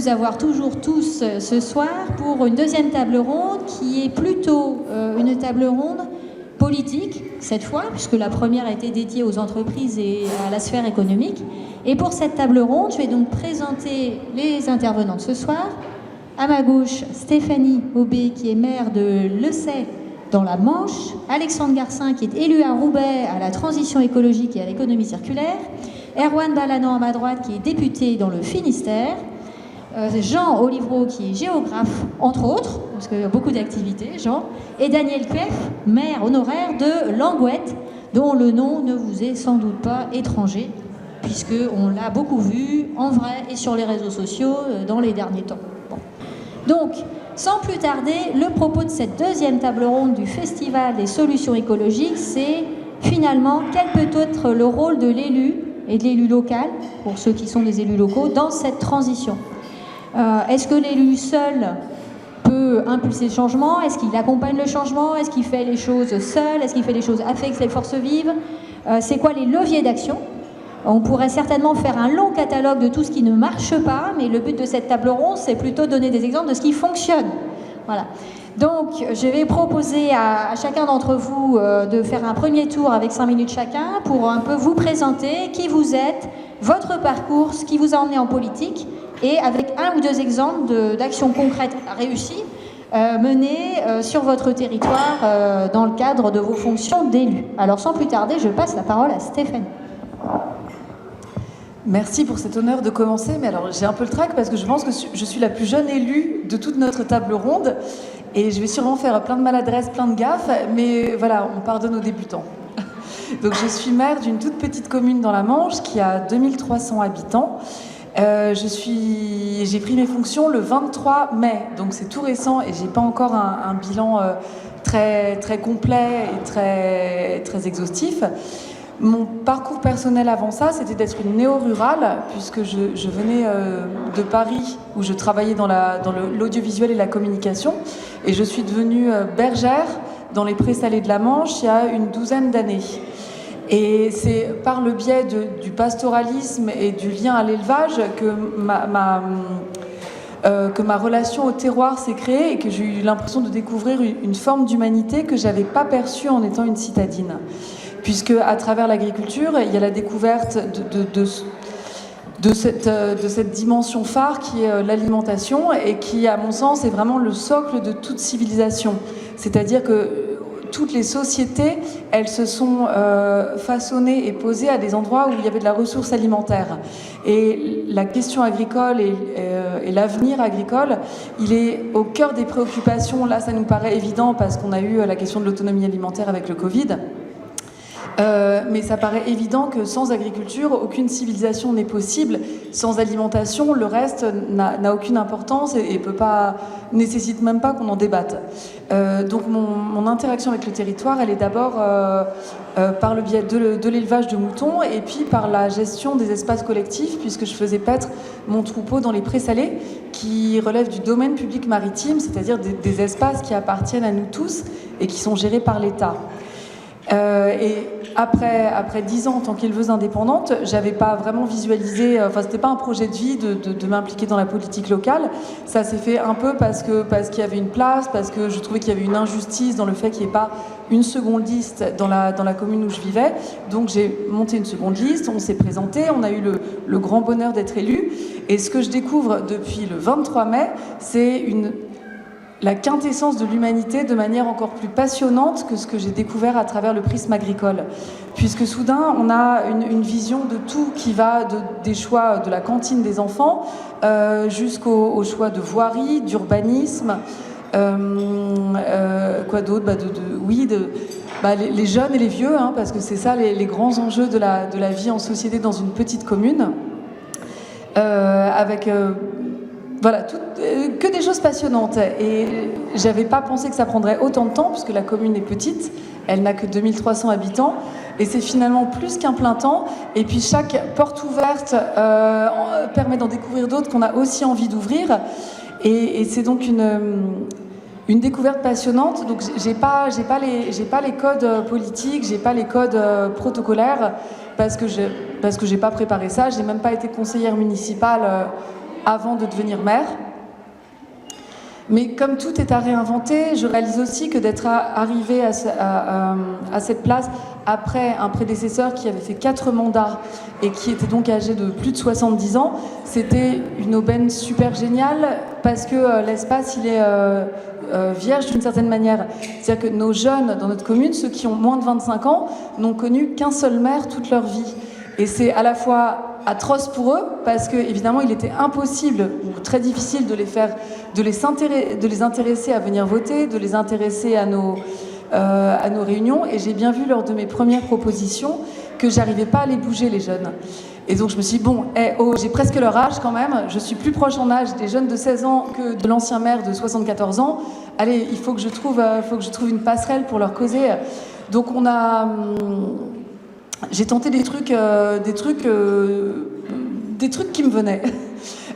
vous avoir toujours tous ce soir pour une deuxième table ronde qui est plutôt une table ronde politique, cette fois, puisque la première a été dédiée aux entreprises et à la sphère économique. Et pour cette table ronde, je vais donc présenter les intervenants de ce soir. À ma gauche, Stéphanie Aubé, qui est maire de Lecey dans la Manche, Alexandre Garcin, qui est élu à Roubaix à la transition écologique et à l'économie circulaire, Erwan Balanan à ma droite, qui est député dans le Finistère, Jean Olivreau, qui est géographe, entre autres, parce qu'il y a beaucoup d'activités, Jean, et Daniel Cueff, maire honoraire de Languette, dont le nom ne vous est sans doute pas étranger, puisqu'on l'a beaucoup vu en vrai et sur les réseaux sociaux dans les derniers temps. Bon. Donc, sans plus tarder, le propos de cette deuxième table ronde du Festival des solutions écologiques, c'est finalement quel peut être le rôle de l'élu et de l'élu local, pour ceux qui sont des élus locaux, dans cette transition. Est-ce que l'élu seul peut impulser le changement? Est-ce qu'il accompagne le changement? Est-ce qu'il fait les choses seul? Est-ce qu'il fait les choses avec les forces vives? C'est quoi les leviers d'action? On pourrait certainement faire un long catalogue de tout ce qui ne marche pas, mais le but de cette table ronde, c'est plutôt de donner des exemples de ce qui fonctionne. Voilà. Donc, je vais proposer à chacun d'entre vous de faire un premier tour avec 5 minutes chacun pour un peu vous présenter qui vous êtes, votre parcours, ce qui vous a emmené en politique, et avec un ou deux exemples d'actions concrètes réussies menées sur votre territoire dans le cadre de vos fonctions d'élu. Alors, sans plus tarder, je passe la parole à Stéphanie. Merci pour cet honneur de commencer, mais alors j'ai un peu le trac parce que je pense que je suis la plus jeune élue de toute notre table ronde et je vais sûrement faire plein de maladresses, plein de gaffes, mais voilà, on pardonne aux débutants. Donc je suis maire d'une toute petite commune dans la Manche qui a 2300 habitants. J'ai pris mes fonctions le 23 mai, donc c'est tout récent et j'ai pas encore un bilan très, très complet et très exhaustif. Mon parcours personnel avant ça, c'était d'être une néo-rurale, puisque je venais de Paris, où je travaillais dans l'audiovisuel et la communication, et je suis devenue bergère dans les prés-salés de la Manche il y a une douzaine d'années. Et c'est par le biais du pastoralisme et du lien à l'élevage que ma relation au terroir s'est créée et que j'ai eu l'impression de découvrir une forme d'humanité que je n'avais pas perçue en étant une citadine. Puisque à travers l'agriculture, il y a la découverte de cette dimension phare qui est l'alimentation et qui, à mon sens, est vraiment le socle de toute civilisation. C'est-à-dire que toutes les sociétés, elles se sont façonnées et posées à des endroits où il y avait de la ressource alimentaire. Et la question agricole et l'avenir agricole, il est au cœur des préoccupations. Là, ça nous paraît évident parce qu'on a eu la question de l'autonomie alimentaire avec le Covid. Mais ça paraît évident que sans agriculture, aucune civilisation n'est possible. Sans alimentation, le reste n'a aucune importance et nécessite même pas qu'on en débatte. Donc mon interaction avec le territoire, elle est d'abord par le biais de l'élevage de moutons et puis par la gestion des espaces collectifs, puisque je faisais paître mon troupeau dans les prés-salés, qui relèvent du domaine public maritime, c'est-à-dire des espaces qui appartiennent à nous tous et qui sont gérés par l'État. Et après 10 ans en tant qu'éleveuse indépendante, j'avais pas vraiment visualisé, c'était pas un projet de vie de m'impliquer dans la politique locale. Ça s'est fait un peu parce qu'il y avait une place, parce que je trouvais qu'il y avait une injustice dans le fait qu'il n'y ait pas une seconde liste dans la commune où je vivais. Donc j'ai monté une seconde liste, on s'est présenté, on a eu le grand bonheur d'être élu. Et ce que je découvre depuis le 23 mai, c'est la quintessence de l'humanité de manière encore plus passionnante que ce que j'ai découvert à travers le prisme agricole. Puisque soudain, on a une vision de tout qui va des choix de la cantine des enfants jusqu'aux choix de voirie, d'urbanisme, quoi d'autre, les jeunes et les vieux, parce que c'est ça les grands enjeux de la vie en société dans une petite commune. Avec... que des choses passionnantes. Et j'avais pas pensé que ça prendrait autant de temps, puisque la commune est petite, elle n'a que 2300 habitants, et c'est finalement plus qu'un plein temps. Et puis chaque porte ouverte permet d'en découvrir d'autres qu'on a aussi envie d'ouvrir. Et c'est donc une découverte passionnante. Donc j'ai pas les codes politiques, j'ai pas les codes protocolaires, parce que j'ai pas préparé ça. J'ai même pas été conseillère municipale avant de devenir maire. Mais comme tout est à réinventer, je réalise aussi que d'être arrivé à cette place après un prédécesseur qui avait fait 4 mandats et qui était donc âgé de plus de 70 ans, c'était une aubaine super géniale parce que l'espace, il est vierge d'une certaine manière. C'est-à-dire que nos jeunes dans notre commune, ceux qui ont moins de 25 ans, n'ont connu qu'un seul maire toute leur vie. Et c'est à la fois atroce pour eux, parce que évidemment il était impossible ou très difficile de les intéresser à venir voter, de les intéresser à nos réunions. Et j'ai bien vu lors de mes premières propositions que j'arrivais pas à les bouger, les jeunes. Et donc je me suis dit, bon, j'ai presque leur âge quand même, je suis plus proche en âge des jeunes de 16 ans que de l'ancien maire de 74 ans. Allez, il faut que je trouve une passerelle pour leur causer. Donc j'ai tenté des trucs qui me venaient.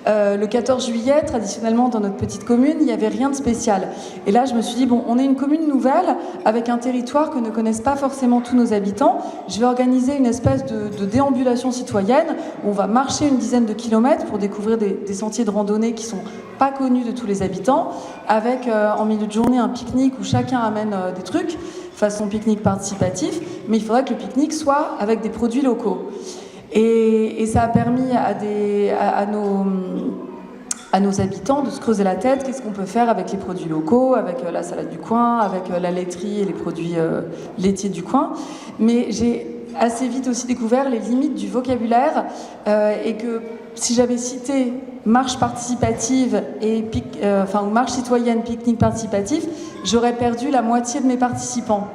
Le 14 juillet, traditionnellement dans notre petite commune, il n'y avait rien de spécial. Et là, je me suis dit, bon, on est une commune nouvelle, avec un territoire que ne connaissent pas forcément tous nos habitants. Je vais organiser une espèce de déambulation citoyenne, où on va marcher une dizaine de kilomètres pour découvrir des sentiers de randonnée qui sont pas connus de tous les habitants, avec en milieu de journée un pique-nique où chacun amène des trucs, façon pique-nique participatif, mais il faudrait que le pique-nique soit avec des produits locaux. Et ça a permis à nos habitants de se creuser la tête, qu'est-ce qu'on peut faire avec les produits locaux, avec la salade du coin, avec la laiterie et les produits laitiers du coin. Mais j'ai assez vite aussi découvert les limites du vocabulaire et que si j'avais cité marche participative ou marche citoyenne, pique-nique participatif, j'aurais perdu la moitié de mes participants.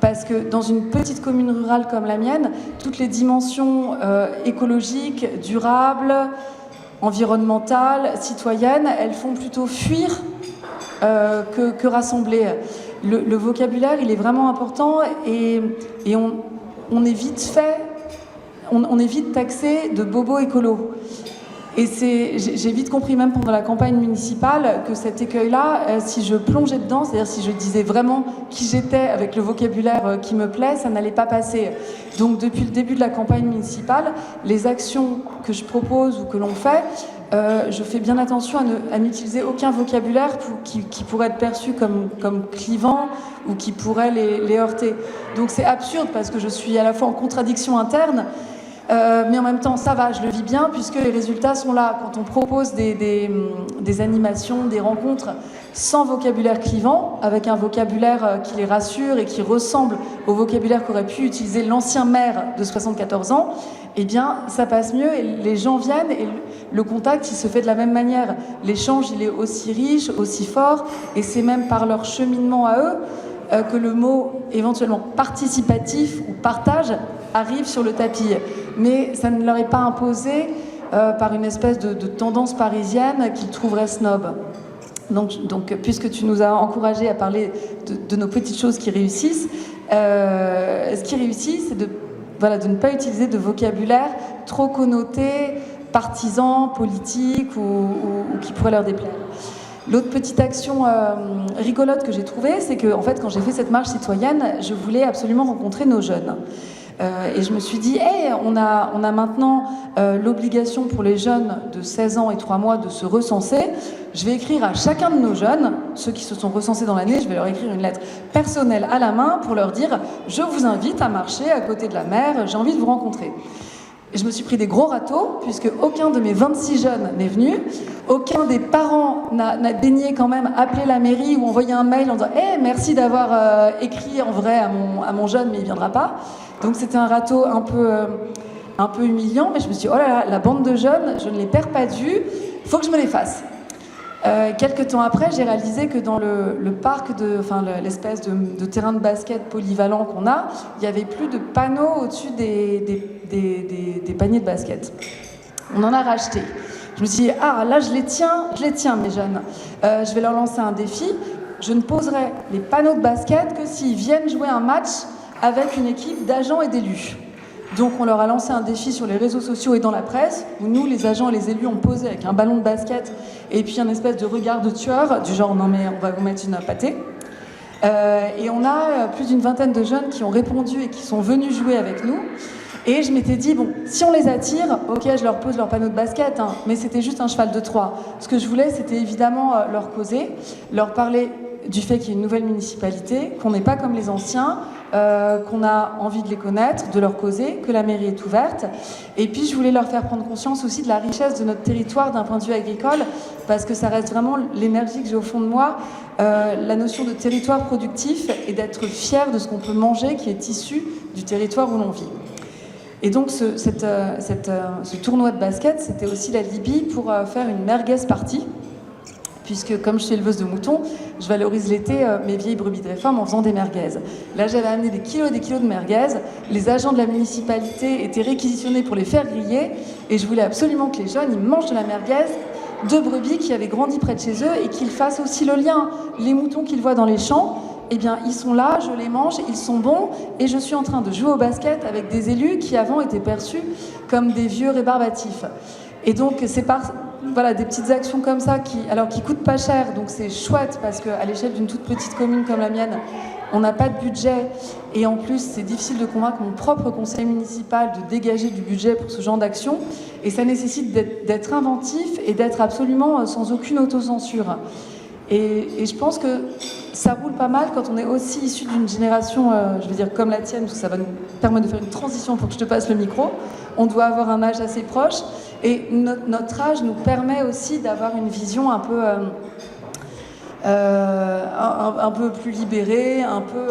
Parce que dans une petite commune rurale comme la mienne, toutes les dimensions écologiques, durables, environnementales, citoyennes, elles font plutôt fuir que rassembler. Le vocabulaire, il est vraiment important et on est vite taxé de bobos écolos. Et j'ai vite compris, même pendant la campagne municipale, que cet écueil-là, si je plongeais dedans, c'est-à-dire si je disais vraiment qui j'étais avec le vocabulaire qui me plaît, ça n'allait pas passer. Donc depuis le début de la campagne municipale, les actions que je propose ou que l'on fait, je fais bien attention à n'utiliser aucun vocabulaire qui pourrait être perçu comme clivant ou qui pourrait les heurter. Donc c'est absurde parce que je suis à la fois en contradiction interne, mais en même temps, ça va, je le vis bien, puisque les résultats sont là. Quand on propose des animations, des rencontres sans vocabulaire clivant, avec un vocabulaire qui les rassure et qui ressemble au vocabulaire qu'aurait pu utiliser l'ancien maire de 74 ans, eh bien, ça passe mieux et les gens viennent et le contact, il se fait de la même manière. L'échange, il est aussi riche, aussi fort, et c'est même par leur cheminement à eux que le mot éventuellement participatif ou partage arrive sur le tapis. Mais ça ne leur est pas imposé par une espèce de tendance parisienne qu'ils trouveraient snob. Donc, puisque tu nous as encouragés à parler de nos petites choses qui réussissent, ce qui réussit, c'est de ne pas utiliser de vocabulaire trop connoté, partisan, politique ou qui pourrait leur déplaire. L'autre petite action rigolote que j'ai trouvée, c'est que en fait, quand j'ai fait cette marche citoyenne, je voulais absolument rencontrer nos jeunes. Et je me suis dit, on a maintenant l'obligation pour les jeunes de 16 ans et 3 mois de se recenser. Je vais écrire à chacun de nos jeunes, ceux qui se sont recensés dans l'année, je vais leur écrire une lettre personnelle à la main pour leur dire « Je vous invite à marcher à côté de la mer, j'ai envie de vous rencontrer ». Et je me suis pris des gros râteaux, puisque aucun de mes 26 jeunes n'est venu. Aucun des parents n'a daigné quand même appeler la mairie ou envoyer un mail en disant « merci d'avoir écrit en vrai à mon jeune, mais il ne viendra pas ». Donc c'était un râteau un peu humiliant, mais je me suis dit « Oh là là, la bande de jeunes, je ne les perds pas de vue, il faut que je me les fasse ». Quelques temps après, j'ai réalisé que dans le parc, l'espèce de terrain de basket polyvalent qu'on a, il n'y avait plus de panneaux au-dessus des paniers de basket. On en a racheté. Je me suis dit, là je les tiens mes jeunes. Je vais leur lancer un défi. Je ne poserai les panneaux de basket que s'ils viennent jouer un match avec une équipe d'agents et d'élus. Donc on leur a lancé un défi sur les réseaux sociaux et dans la presse, où nous, les agents et les élus, on posé avec un ballon de basket et puis un espèce de regard de tueur, du genre « non mais on va vous mettre une pâtée ». Et on a plus d'une vingtaine de jeunes qui ont répondu et qui sont venus jouer avec nous. Et je m'étais dit, bon, si on les attire, ok, je leur pose leur panneau de basket, hein, mais c'était juste un cheval de Troie. Ce que je voulais, c'était évidemment leur causer, leur parler du fait qu'il y a une nouvelle municipalité, qu'on n'est pas comme les anciens, qu'on a envie de les connaître, de leur causer, que la mairie est ouverte. Et puis je voulais leur faire prendre conscience aussi de la richesse de notre territoire d'un point de vue agricole, parce que ça reste vraiment l'énergie que j'ai au fond de moi, la notion de territoire productif et d'être fier de ce qu'on peut manger qui est issu du territoire où l'on vit. Et donc ce tournoi de basket, c'était aussi la Libye pour faire une merguez party, puisque comme je suis éleveuse de moutons, je valorise l'été mes vieilles brebis de réforme en faisant des merguez. Là, j'avais amené des kilos et des kilos de merguez. Les agents de la municipalité étaient réquisitionnés pour les faire griller, et je voulais absolument que les jeunes ils mangent de la merguez de brebis qui avaient grandi près de chez eux et qu'ils fassent aussi le lien. Les moutons qu'ils voient dans les champs, eh bien, ils sont là, je les mange, ils sont bons, et je suis en train de jouer au basket avec des élus qui avant étaient perçus comme des vieux rébarbatifs. Et donc, c'est voilà, des petites actions comme ça qui coûtent pas cher, donc c'est chouette parce qu'à l'échelle d'une toute petite commune comme la mienne, on n'a pas de budget, et en plus, c'est difficile de convaincre mon propre conseil municipal de dégager du budget pour ce genre d'action, et ça nécessite d'être inventif et d'être absolument sans aucune autocensure. Et je pense que ça roule pas mal quand on est aussi issu d'une génération, je veux dire comme la tienne, parce que ça va nous permettre de faire une transition pour que je te passe le micro. On doit avoir un âge assez proche, et notre âge nous permet aussi d'avoir une vision un peu plus libérée, un peu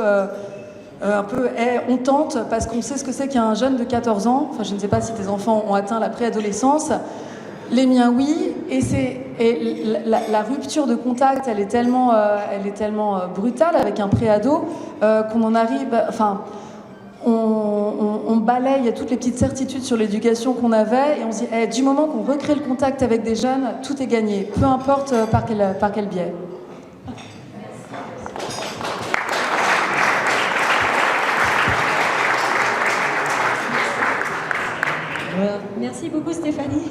hontante, parce qu'on sait ce que c'est qu'un jeune de 14 ans. Enfin, je ne sais pas si tes enfants ont atteint la préadolescence. Les miens, oui, et la rupture de contact, elle est tellement brutale avec un préado qu'on en arrive, enfin, on balaye toutes les petites certitudes sur l'éducation qu'on avait, et on se dit, du moment qu'on recrée le contact avec des jeunes, tout est gagné, peu importe par quel biais. Merci beaucoup Stéphanie.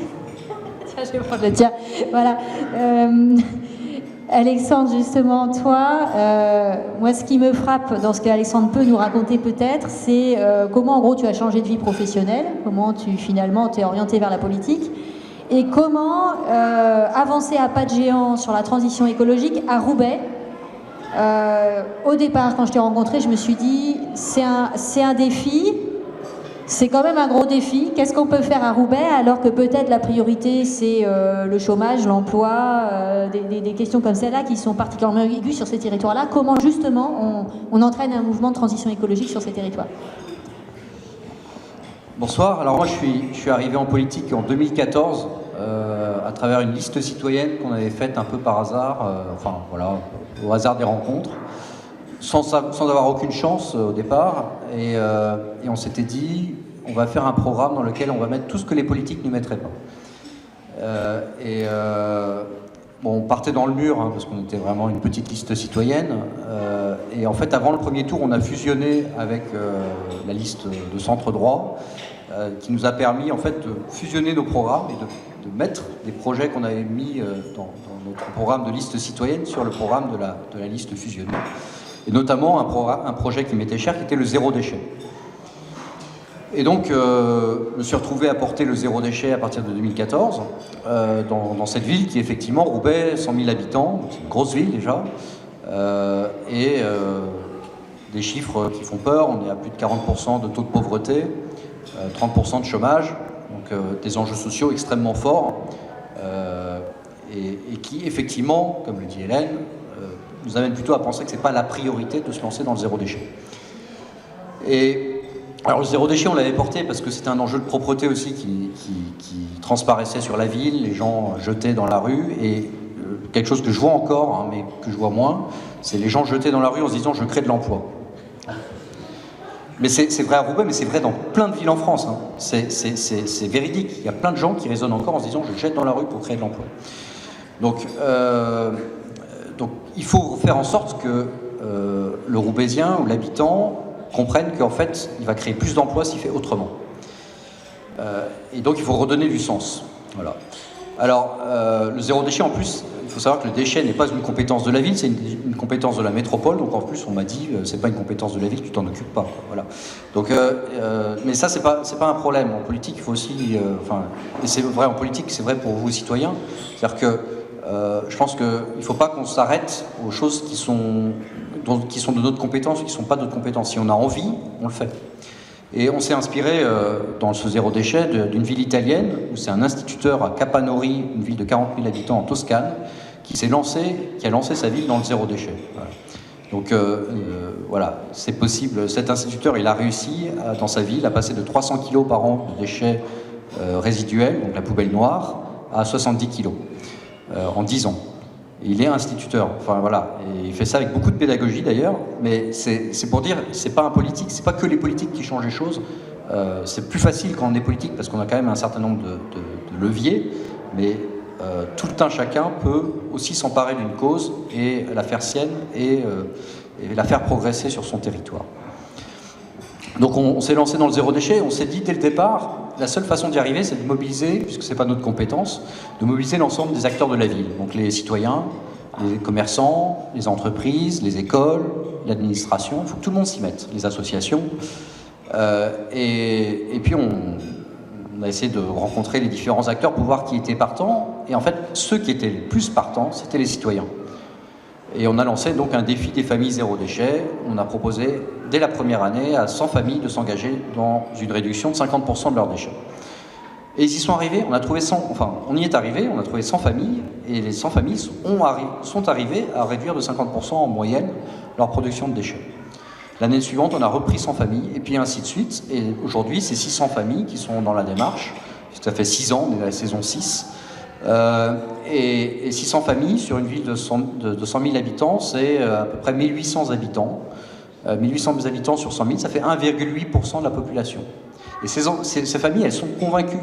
Tiens, je vais prendre le tien. Voilà. Alexandre, justement, toi, moi ce qui me frappe dans ce qu'Alexandre peut nous raconter peut-être, c'est comment en gros tu as changé de vie professionnelle, comment tu finalement t'es orienté vers la politique, et comment avancer à pas de géant sur la transition écologique à Roubaix. Au départ, quand je t'ai rencontré, je me suis dit c'est un défi. C'est quand même un gros défi. Qu'est-ce qu'on peut faire à Roubaix alors que peut-être la priorité c'est le chômage, l'emploi, des questions comme celle-là qui sont particulièrement aiguës sur ces territoires-là. Comment justement on entraîne un mouvement de transition écologique sur ces territoires? Bonsoir, alors moi je suis arrivé en politique en 2014 à travers une liste citoyenne qu'on avait faite un peu par hasard, enfin voilà, au hasard des rencontres, sans avoir aucune chance au départ, et on s'était dit on va faire un programme dans lequel on va mettre tout ce que les politiques ne mettraient pas. Bon, on partait dans le mur parce qu'on était vraiment une petite liste citoyenne, et en fait avant le premier tour on a fusionné avec la liste de centre droit, qui nous a permis en fait de fusionner nos programmes et de mettre des projets qu'on avait mis dans notre programme de liste citoyenne sur le programme de la liste fusionnée. Et notamment un projet qui m'était cher, qui était le zéro déchet. Et donc, je me suis retrouvé à porter le zéro déchet à partir de 2014, dans cette ville qui est effectivement Roubaix, 100 000 habitants, c'est une grosse ville déjà, et des chiffres qui font peur. On est à plus de 40% de taux de pauvreté, 30% de chômage, donc des enjeux sociaux extrêmement forts, et qui effectivement, comme le dit Hélène, nous amène plutôt à penser que ce n'est pas la priorité de se lancer dans le zéro déchet. Et alors le zéro déchet, on l'avait porté parce que c'était un enjeu de propreté aussi qui transparaissait sur la ville, les gens jetaient dans la rue, et quelque chose que je vois encore, mais que je vois moins, c'est les gens jetés dans la rue en se disant « je crée de l'emploi ». Mais c'est vrai à Roubaix, mais c'est vrai dans plein de villes en France. C'est véridique. Il y a plein de gens qui raisonnent encore en se disant « je jette dans la rue pour créer de l'emploi ». Donc il faut faire en sorte que le Roubaisien ou l'habitant comprenne qu'en fait, il va créer plus d'emplois s'il fait autrement. Et donc, il faut redonner du sens. Voilà. Alors, le zéro déchet, en plus, il faut savoir que le déchet n'est pas une compétence de la ville, c'est une compétence de la métropole. Donc en plus, on m'a dit, c'est pas une compétence de la ville, tu t'en occupes pas. Voilà. Donc, mais ça, c'est pas un problème. En politique, il faut aussi, et c'est vrai en politique, c'est vrai pour vous citoyens. C'est-à-dire que je pense qu'il ne faut pas qu'on s'arrête aux choses qui sont de notre compétence, qui ne sont pas de notre compétence. Si on a envie, on le fait. Et on s'est inspiré dans ce zéro déchet d'une ville italienne où c'est un instituteur à Capanori, une ville de 40 000 habitants en Toscane, qui a lancé sa ville dans le zéro déchet. Voilà. Donc voilà, c'est possible. Cet instituteur, il a réussi dans sa ville à passer de 300 kg par an de déchets résiduels, donc la poubelle noire, à 70 kg en 10 ans. Et il est instituteur, enfin voilà, et il fait ça avec beaucoup de pédagogie d'ailleurs, mais c'est pour dire, c'est pas un politique, c'est pas que les politiques qui changent les choses, c'est plus facile quand on est politique parce qu'on a quand même un certain nombre de leviers, mais tout un chacun peut aussi s'emparer d'une cause et la faire sienne et la faire progresser sur son territoire. Donc on s'est lancé dans le zéro déchet, on s'est dit dès le départ, la seule façon d'y arriver, c'est de mobiliser, puisque c'est pas notre compétence, de mobiliser l'ensemble des acteurs de la ville. Donc les citoyens, les commerçants, les entreprises, les écoles, l'administration, il faut que tout le monde s'y mette, les associations. Et puis on a essayé de rencontrer les différents acteurs pour voir qui étaient partants. Et en fait, ceux qui étaient les plus partants, c'était les citoyens. Et on a lancé donc un défi des familles zéro déchet. On a proposé dès la première année à 100 familles de s'engager dans une réduction de 50% de leurs déchets. Et ils y sont arrivés, on y est arrivé, on a trouvé 100 familles, et les 100 familles sont arrivées à réduire de 50% en moyenne leur production de déchets. L'année suivante, on a repris 100 familles, et puis ainsi de suite. Et aujourd'hui, c'est 600 familles qui sont dans la démarche. Ça fait 6 ans, on est à la saison 6. Et 600 familles sur une ville de 100 000 habitants, c'est à peu près 1800 habitants. 1800 habitants sur 100 000, ça fait 1,8% de la population. Et ces familles, elles sont convaincues.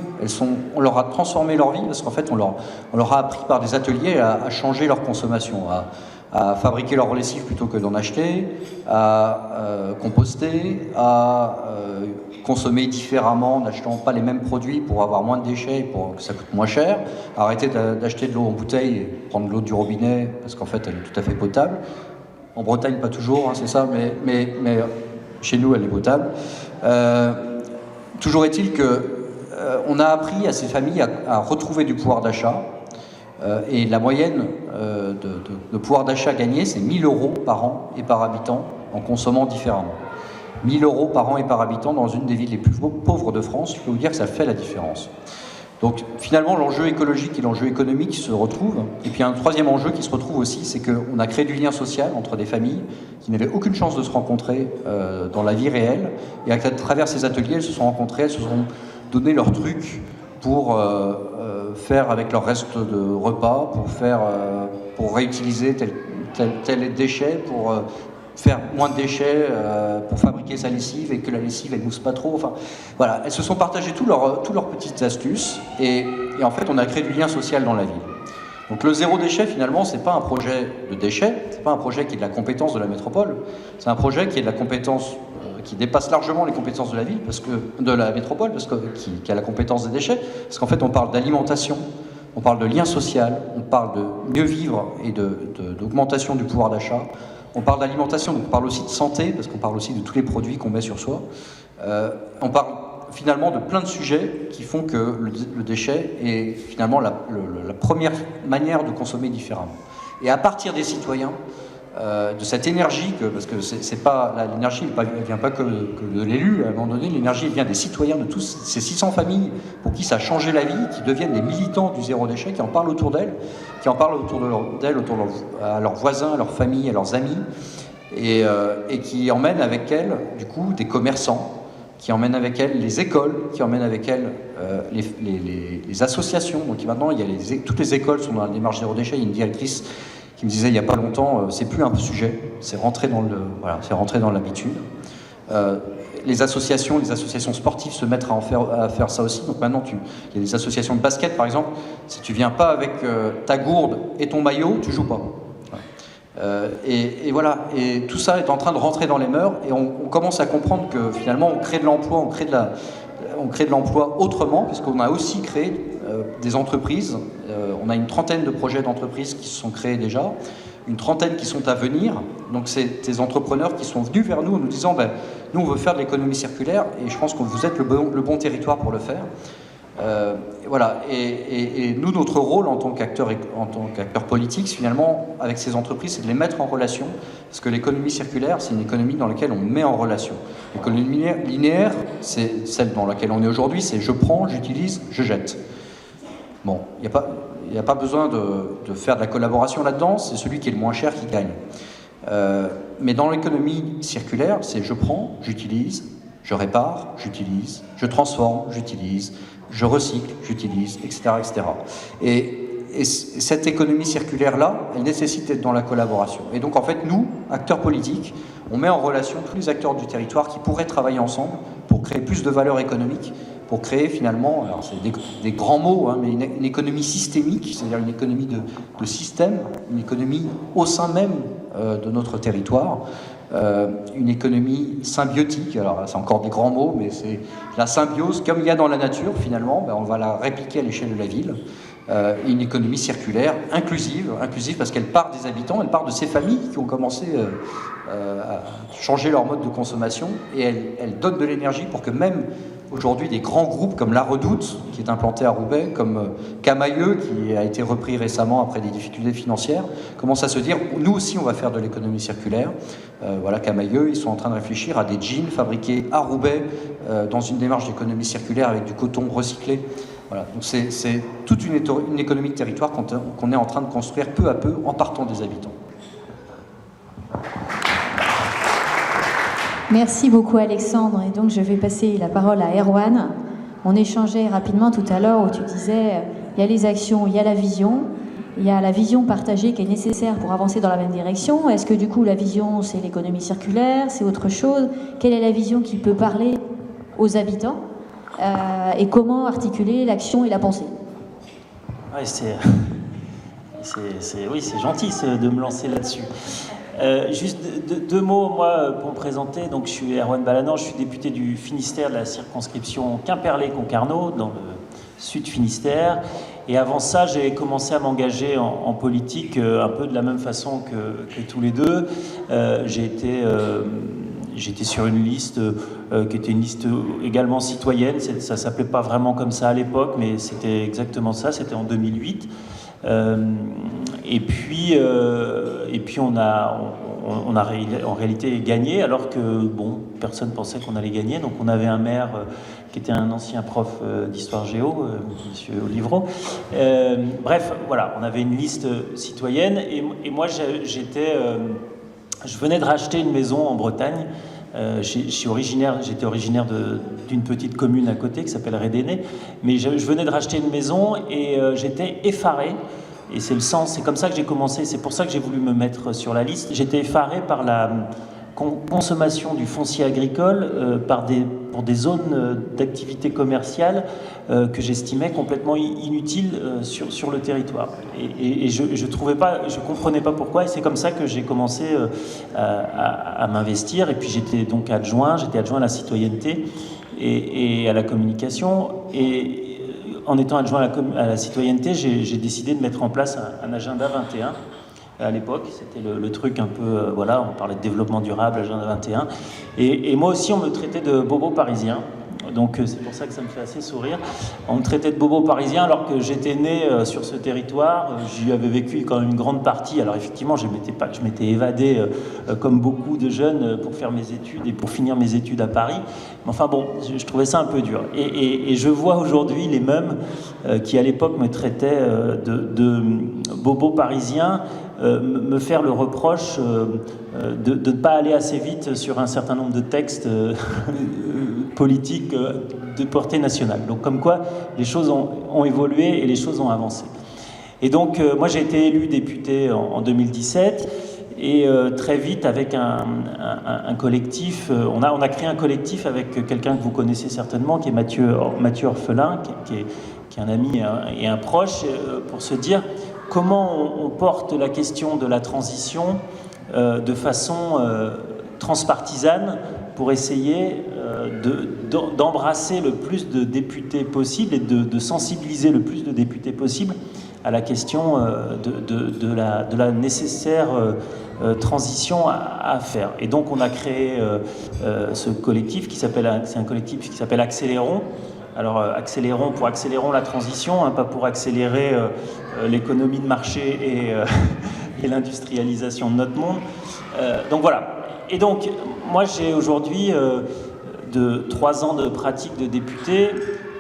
On leur a transformé leur vie parce qu'en fait, on leur a appris par des ateliers à changer leur consommation, à fabriquer leur lessive plutôt que d'en acheter, à composter, à consommer différemment, n'achetant pas les mêmes produits pour avoir moins de déchets et pour que ça coûte moins cher, arrêter d'acheter de l'eau en bouteille et prendre de l'eau du robinet parce qu'en fait elle est tout à fait potable. En Bretagne, pas toujours, hein, c'est ça, mais chez nous, elle est potable. Toujours est-il qu'on a appris à ces familles à retrouver du pouvoir d'achat. Et la moyenne de pouvoir d'achat gagné, c'est 1 000 € par an et par habitant en consommant différemment. 1 000 € par an et par habitant dans une des villes les plus pauvres de France, je peux vous dire que ça fait la différence. Donc finalement, l'enjeu écologique et l'enjeu économique se retrouvent. Et puis un troisième enjeu qui se retrouve aussi, c'est qu'on a créé du lien social entre des familles qui n'avaient aucune chance de se rencontrer dans la vie réelle. Et à travers ces ateliers, elles se sont rencontrées, elles se sont donné leurs trucs pour faire avec leur reste de repas, pour réutiliser tel déchet, pour faire moins de déchets, pour fabriquer sa lessive et que la lessive elle mousse pas trop. Enfin, voilà, elles se sont partagées toutes leurs petites astuces et en fait on a créé du lien social dans la ville. Donc le zéro déchet finalement c'est pas un projet de déchets, c'est pas un projet qui est de la compétence de la métropole, c'est un projet qui est de la compétence qui dépasse largement les compétences de la ville, de la métropole, qui a la compétence des déchets, parce qu'en fait on parle d'alimentation, on parle de lien social, on parle de mieux vivre et d'augmentation du pouvoir d'achat. On parle d'alimentation, donc on parle aussi de santé, parce qu'on parle aussi de tous les produits qu'on met sur soi. On parle finalement de plein de sujets qui font que le déchet est finalement la première manière de consommer différemment. Et à partir des citoyens, de cette énergie, parce que l'énergie ne vient pas que de l'élu, à un moment donné, l'énergie vient des citoyens, de tous ces 600 familles pour qui ça a changé la vie, qui deviennent des militants du zéro déchet, qui en parlent autour d'elles, qui en parlent à leurs voisins, à leurs familles, à leurs amis, et qui emmènent avec elles, du coup, des commerçants, qui emmènent avec elles les écoles, qui emmènent avec elles les associations. Donc maintenant, toutes les écoles sont dans la démarche zéro déchet. Il y a une directrice qui me disait il n'y a pas longtemps, c'est plus un sujet, c'est rentré dans l'habitude. Les associations sportives se mettent à faire ça aussi. Donc maintenant, il y a des associations de basket, par exemple. Si tu viens pas avec ta gourde et ton maillot, tu joues pas. Et voilà. Et tout ça est en train de rentrer dans les mœurs. Et on commence à comprendre que finalement, on crée de l'emploi, on crée de l'emploi autrement, puisqu'on a aussi créé des entreprises. on a une trentaine de projets d'entreprises qui se sont créés déjà, une trentaine qui sont à venir. Donc c'est des entrepreneurs qui sont venus vers nous en nous disant nous on veut faire de l'économie circulaire et je pense que vous êtes le bon territoire pour le faire. Voilà. Et nous, notre rôle en tant qu'acteur politique, finalement, avec ces entreprises, c'est de les mettre en relation, parce que l'économie circulaire, c'est une économie dans laquelle on met en relation. L'économie linéaire, c'est celle dans laquelle on est aujourd'hui, c'est je prends, j'utilise, je jette. Bon, il n'y a pas besoin de faire de la collaboration là-dedans, c'est celui qui est le moins cher qui gagne. Mais dans l'économie circulaire, c'est je prends, j'utilise, je répare, j'utilise, je transforme, j'utilise, je recycle, j'utilise, etc., etc. Et cette économie circulaire-là, elle nécessite d'être dans la collaboration. Et donc, en fait, nous, acteurs politiques, on met en relation tous les acteurs du territoire qui pourraient travailler ensemble pour créer plus de valeur économique, pour créer finalement, alors c'est des grands mots, mais une économie systémique, c'est-à-dire une économie de système, une économie au sein même de notre territoire, une économie symbiotique, alors c'est encore des grands mots, mais c'est la symbiose, comme il y a dans la nature finalement, on va la répliquer à l'échelle de la ville, une économie circulaire, inclusive parce qu'elle part des habitants, elle part de ces familles qui ont commencé à changer leur mode de consommation, et elle donne de l'énergie pour que même aujourd'hui des grands groupes comme La Redoute, qui est implanté à Roubaix, comme Camaïeu, qui a été repris récemment après des difficultés financières, commencent à se dire, nous aussi on va faire de l'économie circulaire. Voilà, Camaïeu, ils sont en train de réfléchir à des jeans fabriqués à Roubaix dans une démarche d'économie circulaire avec du coton recyclé. Voilà, donc c'est toute une économie de territoire qu'on est en train de construire peu à peu en partant des habitants. Merci beaucoup Alexandre, et donc je vais passer la parole à Erwan. On échangeait rapidement tout à l'heure où tu disais il y a les actions, il y a la vision partagée qui est nécessaire pour avancer dans la même direction. Est-ce que du coup la vision c'est l'économie circulaire, c'est autre chose? Quelle est la vision qui peut parler aux habitants et comment articuler l'action et la pensée? Ouais, oui, c'est gentil de me lancer là-dessus. Juste deux mots, moi, pour me présenter. Donc, je suis Erwan Balanant, je suis député du Finistère de la circonscription Quimperlé-Concarneau, dans le sud Finistère. Et avant ça, j'ai commencé à m'engager en politique un peu de la même façon que tous les deux. J'étais sur une liste qui était une liste également citoyenne. Ça s'appelait pas vraiment comme ça à l'époque, mais c'était exactement ça. C'était en 2008. Et puis on a en réalité gagné, alors que personne pensait qu'on allait gagner. Donc on avait un maire qui était un ancien prof d'histoire géo, monsieur Olivreau. Bref, voilà, on avait une liste citoyenne, et moi je venais de racheter une maison en Bretagne. J'étais originaire d'une petite commune à côté qui s'appelle Rédéné, mais je venais de racheter une maison et j'étais effaré. Et c'est comme ça que j'ai commencé, c'est pour ça que j'ai voulu me mettre sur la liste. J'étais effaré par la consommation du foncier agricole pour des zones d'activité commerciale que j'estimais complètement inutiles sur le territoire. Et je comprenais pas pourquoi, et c'est comme ça que j'ai commencé à m'investir. Et puis j'étais adjoint à la citoyenneté et à la communication. Et en étant adjoint à la citoyenneté, j'ai décidé de mettre en place un agenda 21. À l'époque, c'était le truc un peu, on parlait de développement durable, agenda 21. Et moi aussi, on me traitait de bobo parisien. Donc c'est pour ça que ça me fait assez sourire. On me traitait de bobo parisien alors que j'étais né sur ce territoire. J'y avais vécu quand même une grande partie. Alors effectivement, je m'étais évadé comme beaucoup de jeunes pour faire mes études et pour finir mes études à Paris. Mais enfin bon, je trouvais ça un peu dur. Et je vois aujourd'hui les mêmes qui à l'époque me traitaient de bobo parisien me faire le reproche de ne pas aller assez vite sur un certain nombre de textes politiques de portée nationale. Donc comme quoi les choses ont évolué et les choses ont avancé. Et donc moi j'ai été élu député en 2017 et très vite avec un collectif, on a créé un collectif avec quelqu'un que vous connaissez certainement qui est Mathieu Orphelin, qui est un ami et un proche, pour se dire comment on porte la question de la transition de façon transpartisane pour essayer d'embrasser le plus de députés possible et de sensibiliser le plus de députés possible à la question de la nécessaire transition à faire. Et donc on a créé ce collectif c'est un collectif qui s'appelle Accélérons. Alors accélérons la transition, hein, pas pour accélérer l'économie de marché et l'industrialisation de notre monde. Donc voilà. Et donc moi j'ai aujourd'hui de 3 ans de pratique de député,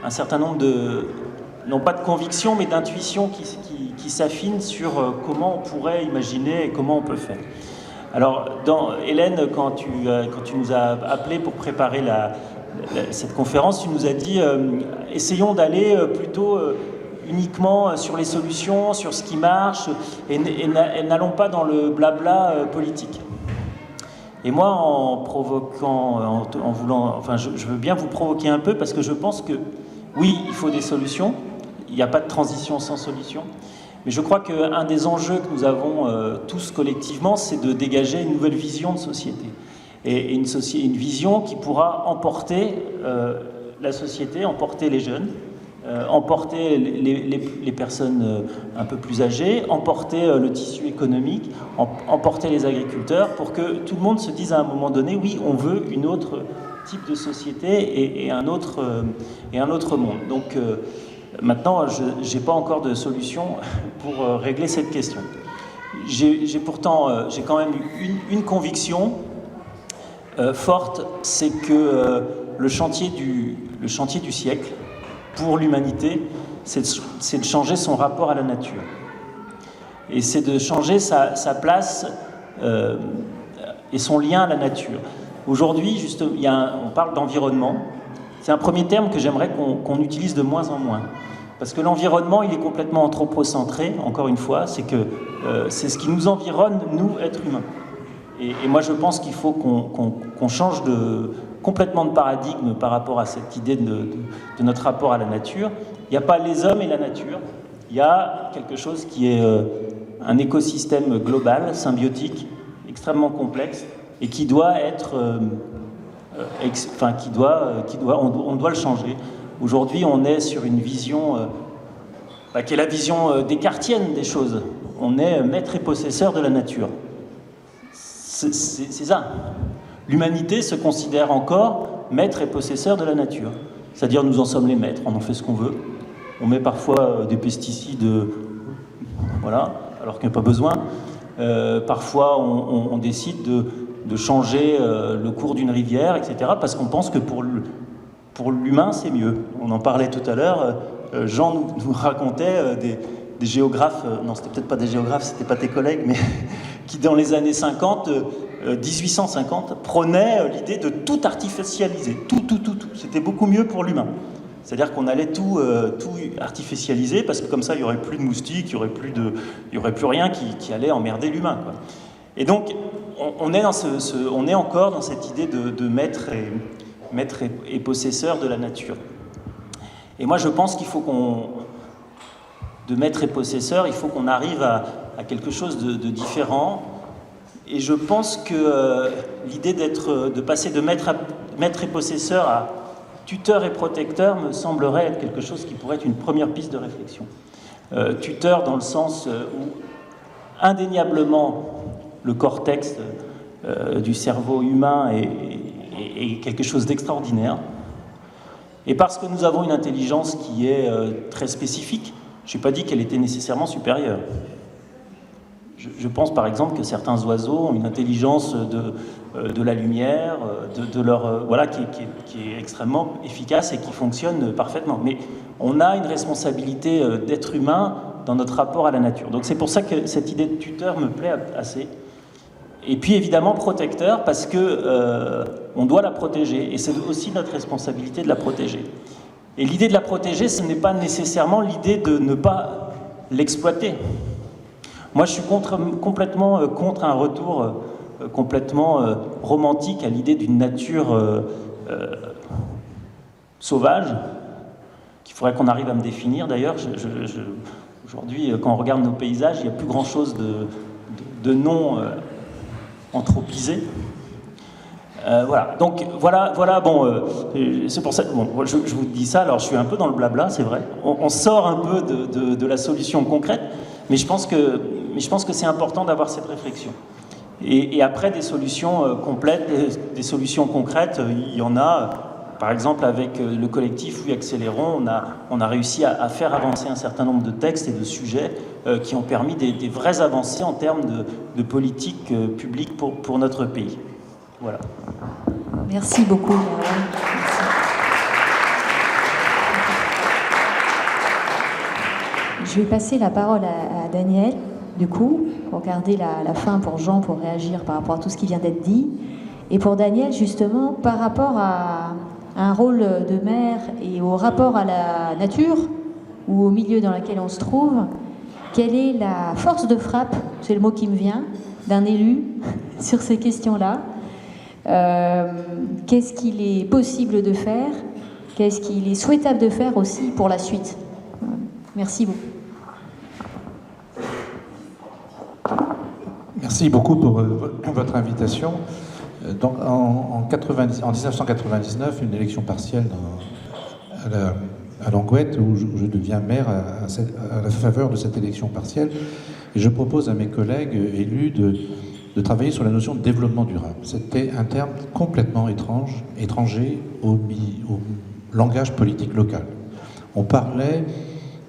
un certain nombre non pas de convictions, mais d'intuitions qui s'affinent sur comment on pourrait imaginer et comment on peut faire. Alors, Hélène, quand tu nous as appelés pour préparer cette conférence, tu nous as dit essayons d'aller plutôt uniquement sur les solutions, sur ce qui marche, et n'allons pas dans le blabla politique. Et moi, en provoquant, en voulant, enfin, je veux bien vous provoquer un peu parce que je pense que oui, il faut des solutions. Il n'y a pas de transition sans solution. Mais je crois qu'un des enjeux que nous avons tous collectivement, c'est de dégager une nouvelle vision de société. Et une vision qui pourra emporter la société, emporter les jeunes, emporter les personnes un peu plus âgées, emporter le tissu économique, emporter les agriculteurs, pour que tout le monde se dise à un moment donné, oui, on veut une autre type de société et un autre monde. Donc maintenant, je n'ai pas encore de solution pour régler cette question. J'ai quand même une conviction forte, c'est que le chantier du siècle, pour l'humanité, c'est de changer son rapport à la nature. Et c'est de changer sa place et son lien à la nature. Aujourd'hui, on parle d'environnement. C'est un premier terme que j'aimerais qu'on utilise de moins en moins. Parce que l'environnement, il est complètement anthropocentré, encore une fois. C'est ce qui nous environne, nous, êtres humains. Et moi, je pense qu'il faut qu'on change complètement de paradigme par rapport à cette idée de notre rapport à la nature. Il n'y a pas les hommes et la nature. Il y a quelque chose qui est un écosystème global, symbiotique, extrêmement complexe, et qui doit être... on doit le changer. Aujourd'hui, on est sur une vision qui est la vision descartienne des choses. On est maître et possesseur de la nature. C'est ça. L'humanité se considère encore maître et possesseur de la nature. C'est-à-dire, nous en sommes les maîtres, on en fait ce qu'on veut. On met parfois des pesticides, voilà, alors qu'il n'y a pas besoin. Parfois, on décide de changer le cours d'une rivière, etc., parce qu'on pense que pour l'humain, c'est mieux. On en parlait tout à l'heure. Jean nous racontait des géographes, non, c'était peut-être pas des géographes, c'était pas tes collègues, mais qui dans les années 50, 1850, prônaient l'idée de tout artificialiser, tout. C'était beaucoup mieux pour l'humain. C'est-à-dire qu'on allait tout artificialiser, parce que comme ça, il n'y aurait plus de moustiques, il n'y aurait plus rien qui allait emmerder l'humain, quoi. Et donc, on est encore dans cette idée de maître et possesseur de la nature. Et moi, je pense qu'il faut de maître et possesseur, il faut qu'on arrive à quelque chose de différent. Et je pense que l'idée de passer de maître et possesseur à tuteur et protecteur me semblerait être quelque chose qui pourrait être une première piste de réflexion. Tuteur dans le sens où, indéniablement, le cortex du cerveau humain est quelque chose d'extraordinaire. Et parce que nous avons une intelligence qui est très spécifique, je n'ai pas dit qu'elle était nécessairement supérieure. Je pense par exemple que certains oiseaux ont une intelligence de la lumière, qui est extrêmement efficace et qui fonctionne parfaitement. Mais on a une responsabilité d'être humain dans notre rapport à la nature. Donc c'est pour ça que cette idée de tuteur me plaît assez. Et puis évidemment protecteur, parce que on doit la protéger, et c'est aussi notre responsabilité de la protéger. Et l'idée de la protéger, ce n'est pas nécessairement l'idée de ne pas l'exploiter. Moi, je suis complètement contre un retour complètement romantique à l'idée d'une nature sauvage, qu'il faudrait qu'on arrive à me définir d'ailleurs. Aujourd'hui, quand on regarde nos paysages, il n'y a plus grand-chose de non anthropisé. Voilà, donc voilà, bon, c'est pour ça, bon, je vous dis ça, alors je suis un peu dans le blabla, c'est vrai, on sort un peu de la solution concrète, mais je pense que c'est important d'avoir cette réflexion. Et après, des solutions complètes, des solutions concrètes, il y en a, par exemple avec le collectif Oui Accélérons, on a réussi à faire avancer un certain nombre de textes et de sujets qui ont permis des vraies avancées en termes de politique publique pour notre pays. Voilà. Merci beaucoup, Myriam. Je vais passer la parole à Daniel, du coup, pour garder la fin pour Jean, pour réagir par rapport à tout ce qui vient d'être dit. Et pour Daniel, justement, par rapport à un rôle de maire et au rapport à la nature, ou au milieu dans lequel on se trouve, quelle est la force de frappe, c'est le mot qui me vient, d'un élu sur ces questions-là? Qu'est-ce qu'il est possible de faire? Qu'est-ce qu'il est souhaitable de faire aussi pour la suite? Merci beaucoup. Merci beaucoup pour votre invitation. Donc, en 1999, une élection partielle à Languette, où je deviens maire à la faveur de cette élection partielle, et je propose à mes collègues élus de travailler sur la notion de développement durable. C'était un terme complètement étranger au langage politique local. On parlait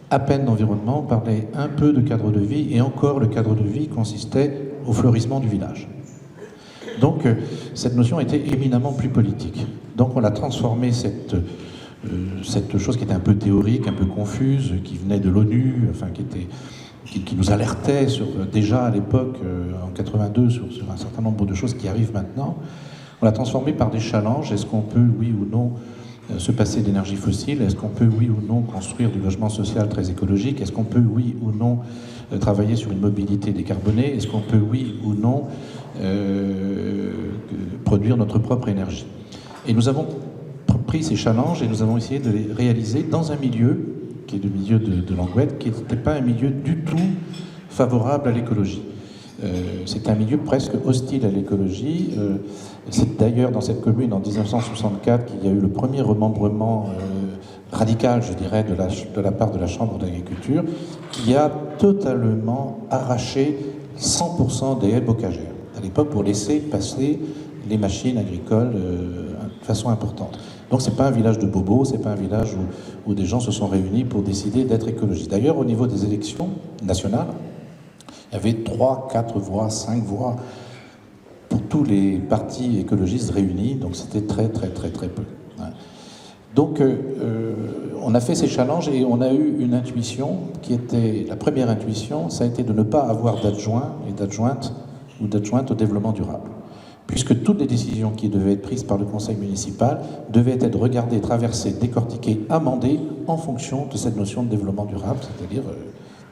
à peine d'environnement, on parlait un peu de cadre de vie, et encore le cadre de vie consistait au fleurissement du village. Donc cette notion était éminemment plus politique. Donc on a transformé cette chose qui était un peu théorique, un peu confuse, qui venait de l'ONU, enfin qui nous alertait déjà à l'époque, en 82, sur un certain nombre de choses qui arrivent maintenant. On l'a transformé par des challenges. Est-ce qu'on peut, oui ou non, se passer d'énergie fossile? Est-ce qu'on peut, oui ou non, construire du logement social très écologique? Est-ce qu'on peut, oui ou non, travailler sur une mobilité décarbonée? Est-ce qu'on peut, oui ou non, produire notre propre énergie? Et nous avons pris ces challenges et nous avons essayé de les réaliser dans un milieu qui est le milieu de Languette, qui n'était pas un milieu du tout favorable à l'écologie. C'est un milieu presque hostile à l'écologie. C'est d'ailleurs dans cette commune, en 1964, qu'il y a eu le premier remembrement radical, je dirais, de la part de la Chambre d'agriculture, qui a totalement arraché 100% des haies bocagères, à l'époque, pour laisser passer les machines agricoles de façon importante. Donc c'est pas un village de bobos, c'est pas un village où des gens se sont réunis pour décider d'être écologistes. D'ailleurs, au niveau des élections nationales, il y avait 3, 4 voix, 5 voix pour tous les partis écologistes réunis, donc c'était très peu. Donc on a fait ces challenges et on a eu une intuition qui était, la première intuition, ça a été de ne pas avoir d'adjoint et d'adjointe ou d'adjointe au développement durable, puisque toutes les décisions qui devaient être prises par le conseil municipal devaient être regardées, traversées, décortiquées, amendées en fonction de cette notion de développement durable, c'est-à-dire,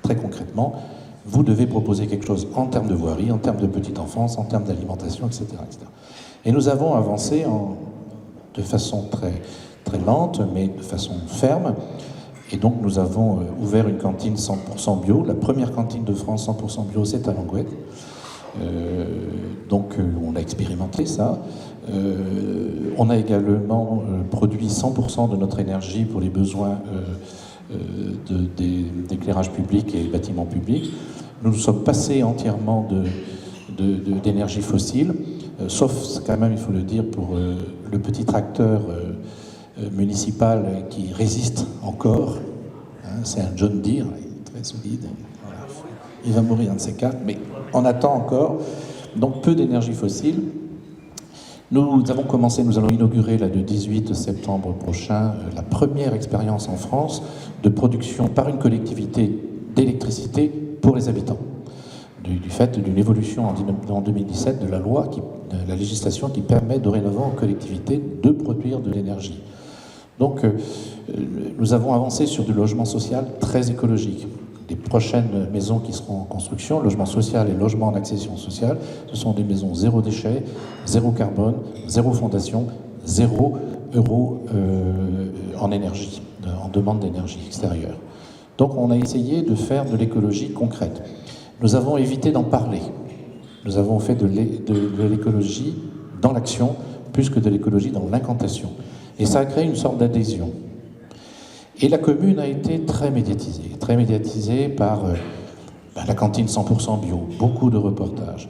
très concrètement, vous devez proposer quelque chose en termes de voirie, en termes de petite enfance, en termes d'alimentation, etc., etc. Et nous avons avancé de façon très lente, mais de façon ferme. Et donc nous avons ouvert une cantine 100% bio. La première cantine de France 100% bio, c'est à Languette. Donc on a expérimenté ça. On a également produit 100% de notre énergie pour les besoins d'éclairage public et bâtiments publics. Nous nous sommes passés entièrement d'énergie fossile, sauf quand même, il faut le dire, pour le petit tracteur municipal qui résiste encore. C'est un John Deere, il est très solide. Voilà. Il va mourir un de ces quatre, mais on attend encore. Donc peu d'énergie fossile. Nous avons commencé, nous allons inaugurer le 18 septembre prochain la première expérience en France de production par une collectivité d'électricité pour les habitants. Du fait d'une évolution en 2017 de la loi, de la législation qui permet dorénavant aux collectivités de produire de l'énergie. Donc nous avons avancé sur du logement social très écologique. Les prochaines maisons qui seront en construction, logement social et logement en accession sociale, ce sont des maisons zéro déchet, zéro carbone, zéro fondation, 0 euro en énergie, en demande d'énergie extérieure. Donc on a essayé de faire de l'écologie concrète. Nous avons évité d'en parler. Nous avons fait de l'écologie dans l'action plus que de l'écologie dans l'incantation. Et ça a créé une sorte d'adhésion. Et la commune a été très médiatisée par la cantine 100% bio, beaucoup de reportages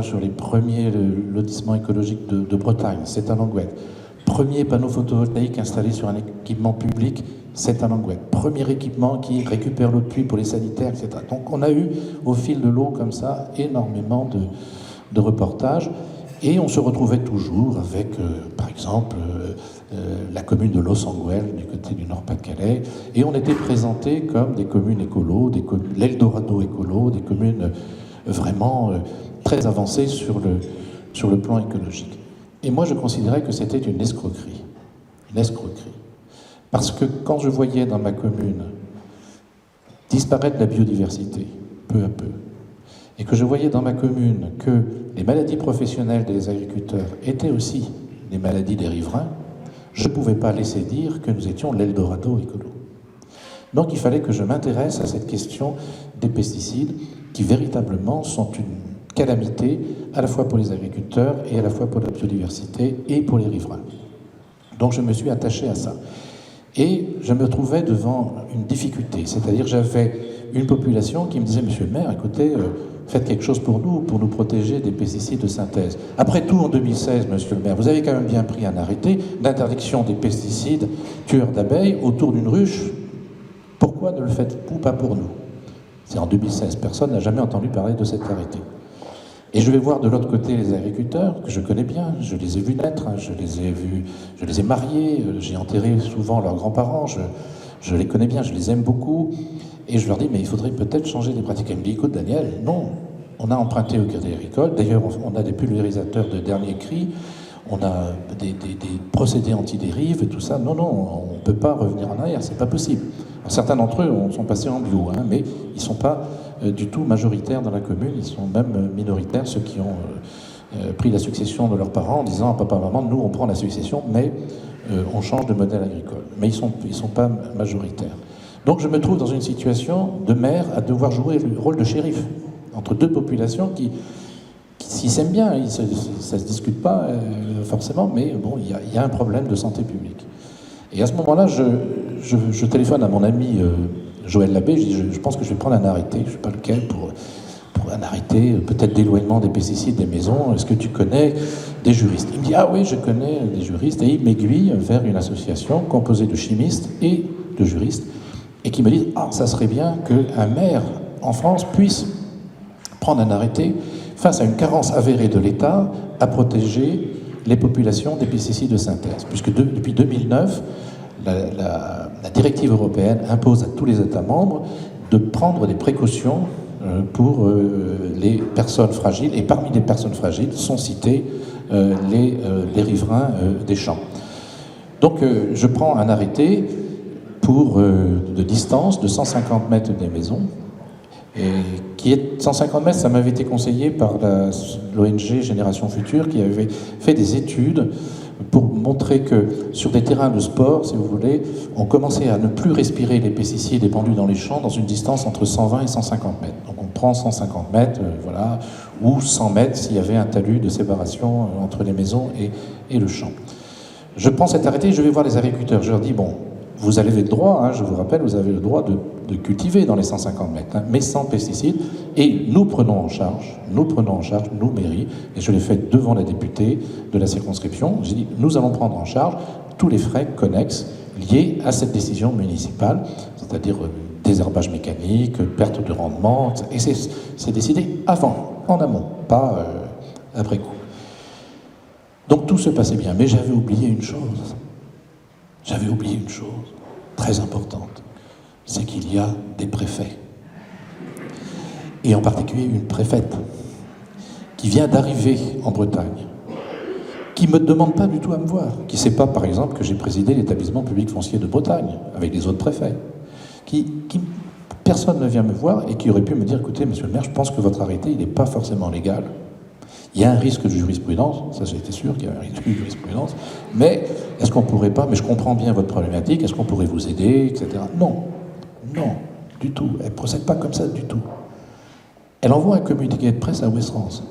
sur les premiers lotissements écologiques de Bretagne, c'est à Languette. Premier panneau photovoltaïque installé sur un équipement public, c'est à Languette. Premier équipement qui récupère l'eau de pluie pour les sanitaires, etc. Donc on a eu, au fil de l'eau comme ça, énormément de reportages. Et on se retrouvait toujours avec, par exemple, la commune de Los-Anguel, du côté du Nord-Pas-de-Calais. Et on était présentés comme des communes écolos, l'Eldorado écolo, des communes vraiment très avancées sur le plan écologique. Et moi, je considérais que c'était une escroquerie. Une escroquerie. Parce que quand je voyais dans ma commune disparaître la biodiversité, peu à peu, et que je voyais dans ma commune que les maladies professionnelles des agriculteurs étaient aussi des maladies des riverains, je ne pouvais pas laisser dire que nous étions l'Eldorado écolo. Donc il fallait que je m'intéresse à cette question des pesticides qui véritablement sont une calamité à la fois pour les agriculteurs et à la fois pour la biodiversité et pour les riverains. Donc je me suis attaché à ça. Et je me trouvais devant une difficulté, c'est-à-dire j'avais une population qui me disait « Monsieur le maire, écoutez, faites quelque chose pour nous protéger des pesticides de synthèse. Après tout, en 2016, monsieur le maire, vous avez quand même bien pris un arrêté d'interdiction des pesticides tueurs d'abeilles autour d'une ruche. Pourquoi ne le faites-vous pas pour nous ?» C'est en 2016, personne n'a jamais entendu parler de cet arrêté. Et je vais voir de l'autre côté les agriculteurs, que je connais bien, je les ai vus naître, je les ai mariés, j'ai enterré souvent leurs grands-parents, je les connais bien, je les aime beaucoup. Et je leur dis, mais il faudrait peut-être changer les pratiques. Elle me dit, écoute Daniel, non, on a emprunté au Crédit Agricole, d'ailleurs on a des pulvérisateurs de dernier cri, on a des procédés anti-dérive et tout ça. Non, on ne peut pas revenir en arrière, c'est pas possible. Alors, certains d'entre eux sont passés en bio, mais ils ne sont pas du tout majoritaires dans la commune, ils sont même minoritaires, ceux qui ont pris la succession de leurs parents en disant, papa, maman, nous on prend la succession, mais on change de modèle agricole. Mais ils sont pas majoritaires. Donc je me trouve dans une situation de maire à devoir jouer le rôle de shérif entre deux populations qui s'ils s'aiment bien, ça ne se discute pas forcément, mais bon, il y a un problème de santé publique. Et à ce moment-là, je téléphone à mon ami Joël Labbé, je dis, je pense que je vais prendre un arrêté, je ne sais pas lequel, pour un arrêté, peut-être d'éloignement des pesticides des maisons, est-ce que tu connais des juristes? Il me dit, ah oui, je connais des juristes, et il m'aiguille vers une association composée de chimistes et de juristes, et qui me disent, ah, ça serait bien qu'un maire en France puisse prendre un arrêté face à une carence avérée de l'État à protéger les populations des pesticides de synthèse. Puisque depuis 2009, la directive européenne impose à tous les États membres de prendre des précautions pour les personnes fragiles. Et parmi les personnes fragiles sont cités les riverains des champs. Donc je prends un arrêté de distance de 150 mètres des maisons, et qui est 150 mètres, ça m'avait été conseillé par l'ONG Génération Future, qui avait fait des études pour montrer que sur des terrains de sport, si vous voulez, on commençait à ne plus respirer les pesticides épandus dans les champs dans une distance entre 120 et 150 mètres. Donc on prend 150 mètres, voilà, ou 100 mètres s'il y avait un talus de séparation entre les maisons et le champ. Je prends cet arrêté et je vais voir les agriculteurs. Je leur dis, bon, vous avez le droit, je vous rappelle, vous avez le droit de cultiver dans les 150 mètres, mais sans pesticides, et nous prenons en charge, nous, mairie, et je l'ai fait devant la députée de la circonscription, j'ai dit, nous allons prendre en charge tous les frais connexes liés à cette décision municipale, c'est-à-dire désherbage mécanique, perte de rendement, et c'est décidé avant, en amont, pas après coup. Donc tout se passait bien, mais j'avais oublié une chose très importante, c'est qu'il y a des préfets, et en particulier une préfète, qui vient d'arriver en Bretagne, qui ne me demande pas du tout à me voir, qui ne sait pas, par exemple, que j'ai présidé l'établissement public foncier de Bretagne, avec les autres préfets, personne ne vient me voir, et qui aurait pu me dire, écoutez, monsieur le maire, je pense que votre arrêté, il n'est pas forcément légal. Il y a un risque de jurisprudence, ça j'étais sûr qu'il y avait un risque de jurisprudence, mais est-ce qu'on pourrait pas, mais je comprends bien votre problématique, est-ce qu'on pourrait vous aider, etc. Non, du tout. Elle ne procède pas comme ça du tout. Elle envoie un communiqué de presse à Ouest France.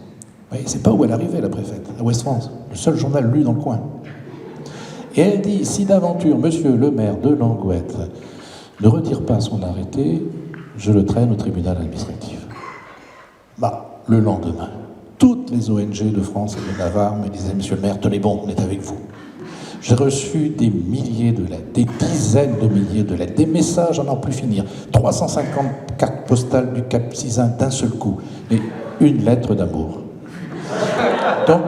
Oui, c'est pas où elle arrivait, la préfète, à Ouest-France, le seul journal lu dans le coin. Et elle dit, si d'aventure monsieur le maire de Languette ne retire pas son arrêté, je le traîne au tribunal administratif. Bah, le lendemain, toutes les ONG de France et de Navarre me disaient, monsieur le maire, tenez bon, on est avec vous. J'ai reçu des milliers de lettres, des dizaines de milliers de lettres, des messages à n'en plus finir, 350 cartes postales du Cap Sizun d'un seul coup, et une lettre d'amour. Donc,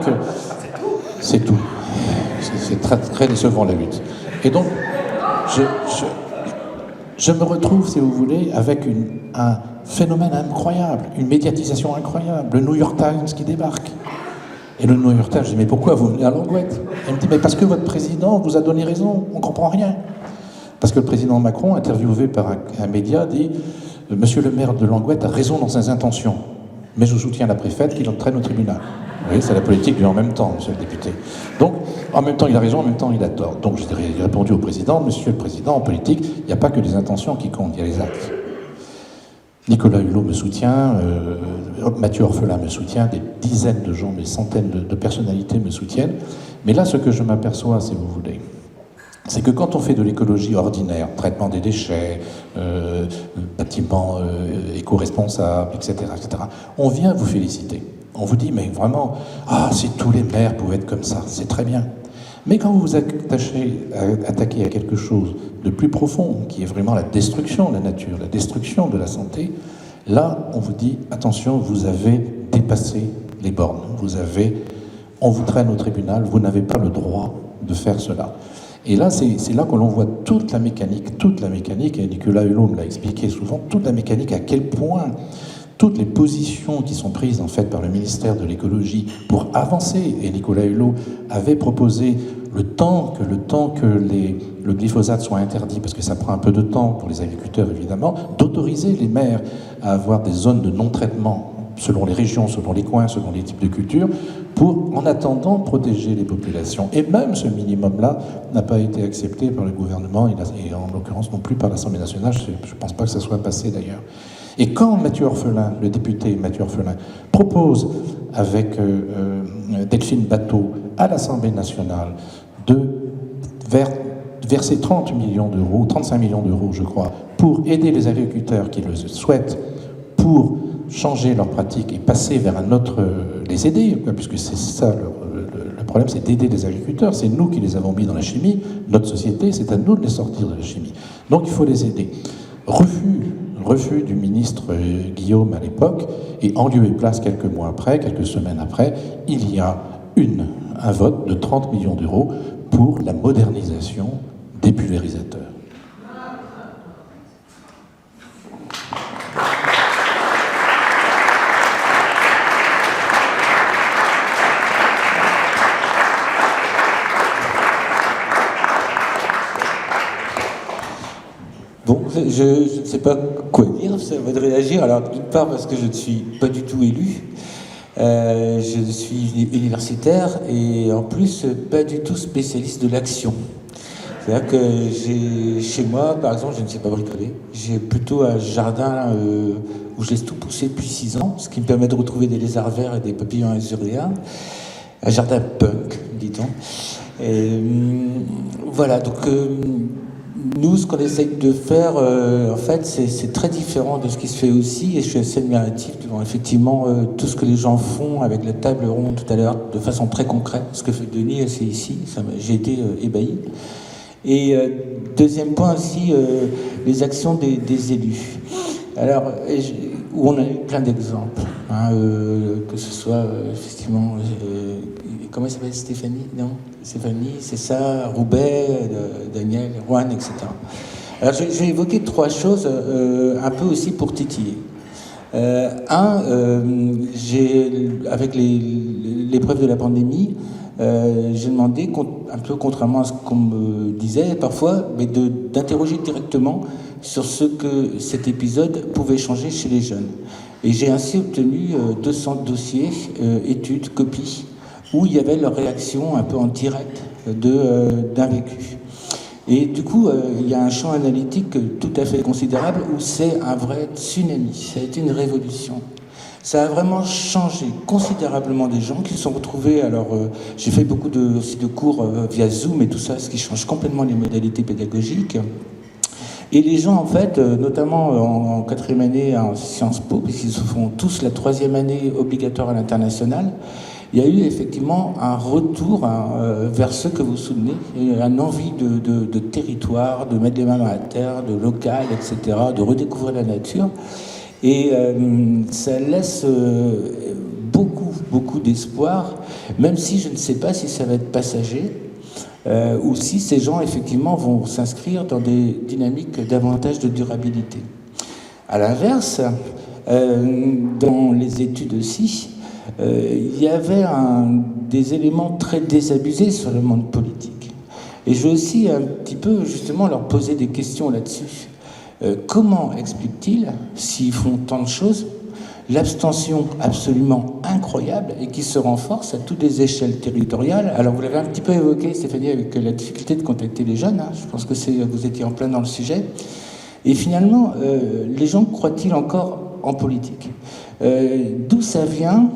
c'est tout. C'est très, très décevant la lutte. Et donc, je me retrouve, si vous voulez, avec un phénomène incroyable, une médiatisation incroyable, le New York Times qui débarque. Et le New York Times, je dis, mais pourquoi vous venez à Languette? Elle me dit, mais parce que votre président vous a donné raison, on ne comprend rien. Parce que le président Macron, interviewé par un média, dit, monsieur le maire de Languette a raison dans ses intentions, mais je soutiens la préfète qui l'entraîne au tribunal. Vous voyez, c'est la politique du en même temps, monsieur le député. Donc, en même temps, il a raison, en même temps, il a tort. Donc, j'ai répondu au président, monsieur le président, en politique, il n'y a pas que les intentions qui comptent, il y a les actes. Nicolas Hulot me soutient, Mathieu Orphelin me soutient, des dizaines de gens, des centaines de personnalités me soutiennent. Mais là, ce que je m'aperçois, si vous voulez, c'est que quand on fait de l'écologie ordinaire, traitement des déchets, bâtiments éco-responsables, etc., on vient vous féliciter. On vous dit, mais vraiment, si tous les maires pouvaient être comme ça, c'est très bien. Mais quand vous vous attaquez à quelque chose de plus profond, qui est vraiment la destruction de la nature, la destruction de la santé, là, on vous dit, attention, vous avez dépassé les bornes. On vous traîne au tribunal, vous n'avez pas le droit de faire cela. Et là, c'est là que l'on voit toute la mécanique, et Nicolas Hulot me l'a expliqué souvent, toute la mécanique, à quel point toutes les positions qui sont prises en fait par le ministère de l'écologie pour avancer, et Nicolas Hulot avait proposé le temps que le glyphosate soit interdit, parce que ça prend un peu de temps pour les agriculteurs évidemment, d'autoriser les maires à avoir des zones de non-traitement selon les régions, selon les coins, selon les types de cultures, pour, en attendant, protéger les populations. Et même ce minimum-là n'a pas été accepté par le gouvernement, et en l'occurrence non plus par l'Assemblée nationale, je ne pense pas que ça soit passé d'ailleurs. Et quand Mathieu Orphelin, le député Mathieu Orphelin, propose avec Delphine Batho à l'Assemblée nationale de verser 30 millions d'euros, 35 millions d'euros je crois, pour aider les agriculteurs qui le souhaitent, pour changer leurs pratiques et passer vers un autre, les aider, puisque c'est ça le problème, c'est d'aider les agriculteurs, c'est nous qui les avons mis dans la chimie, notre société, c'est à nous de les sortir de la chimie. Donc il faut les aider. Refus du ministre Guillaume à l'époque, et en lieu et place quelques semaines après, il y a un vote de 30 millions d'euros pour la modernisation des pulvérisateurs. Bon, je ne sais pas quoi dire, ça va de réagir. Alors, d'une part, parce que je ne suis pas du tout élu, je suis universitaire et en plus, pas du tout spécialiste de l'action. C'est-à-dire que chez moi, par exemple, je ne sais pas bricoler. J'ai plutôt un jardin où je laisse tout pousser depuis 6 ans, ce qui me permet de retrouver des lézards verts et des papillons azuréens. Un jardin punk, dit-on. Voilà, donc... nous, ce qu'on essaye de faire, en fait, c'est très différent de ce qui se fait aussi, et je suis assez admiratif devant effectivement tout ce que les gens font avec la table ronde tout à l'heure, de façon très concrète. Ce que fait Denis, c'est ici, j'ai été ébahi. Et deuxième point aussi, les actions des élus. Alors, où on a eu plein d'exemples, hein, que ce soit effectivement... comment elle s'appelle, Stéphanie? Non, Stéphanie, c'est ça, Roubaix, Daniel, Rouen, etc. Alors je vais évoquer 3 choses, un peu aussi pour titiller. Avec l'épreuve de la pandémie, j'ai demandé, un peu contrairement à ce qu'on me disait parfois, mais d'interroger directement sur ce que cet épisode pouvait changer chez les jeunes. Et j'ai ainsi obtenu 200 dossiers, études, copies, où il y avait leur réaction un peu en direct d'un vécu. Et du coup, il y a un champ analytique tout à fait considérable où c'est un vrai tsunami, ça a été une révolution. Ça a vraiment changé considérablement des gens qui se sont retrouvés. Alors, j'ai fait beaucoup aussi de cours via Zoom et tout ça, ce qui change complètement les modalités pédagogiques. Et les gens, en fait, notamment en 4e année à Sciences Po, puisqu'ils se font tous la 3e année obligatoire à l'international, il y a eu effectivement un retour vers ce que vous soutenez, une envie de territoire, de mettre les mains à la terre, de local, etc., de redécouvrir la nature. Et ça laisse beaucoup d'espoir, même si je ne sais pas si ça va être passager, ou si ces gens, effectivement, vont s'inscrire dans des dynamiques davantage de durabilité. À l'inverse, dans les études aussi, il y avait des éléments très désabusés sur le monde politique. Et je veux aussi un petit peu, justement, leur poser des questions là-dessus. Comment expliquent-ils, s'ils font tant de choses, l'abstention absolument incroyable et qui se renforce à toutes les échelles territoriales? Alors vous l'avez un petit peu évoqué, Stéphanie, avec la difficulté de contacter les jeunes, hein. Je pense que vous étiez en plein dans le sujet. Et finalement, les gens croient-ils encore en politique? D'où ça vient?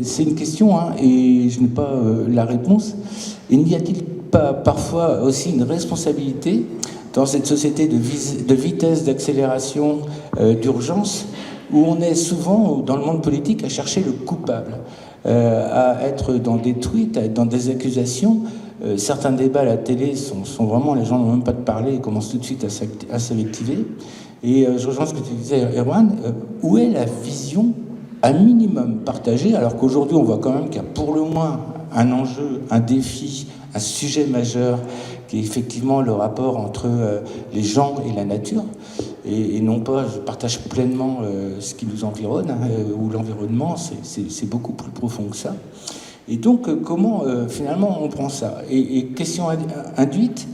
C'est une question, hein, et je n'ai pas la réponse. Et n'y a-t-il pas parfois aussi une responsabilité dans cette société de vitesse, d'accélération, d'urgence, où on est souvent, dans le monde politique, à chercher le coupable, à être dans des tweets, à être dans des accusations. Certains débats à la télé sont vraiment, les gens n'ont même pas de parler, ils commencent tout de suite à s'affectiver. Et je rejoins ce que tu disais, Erwan, où est la vision, un minimum partagée, alors qu'aujourd'hui on voit quand même qu'il y a pour le moins un enjeu, un défi, un sujet majeur, qui est effectivement le rapport entre les gens et la nature, et non pas, je partage pleinement ce qui nous environne, hein, ou l'environnement, c'est beaucoup plus profond que ça. Et donc, comment finalement on prend ça? Et question induite,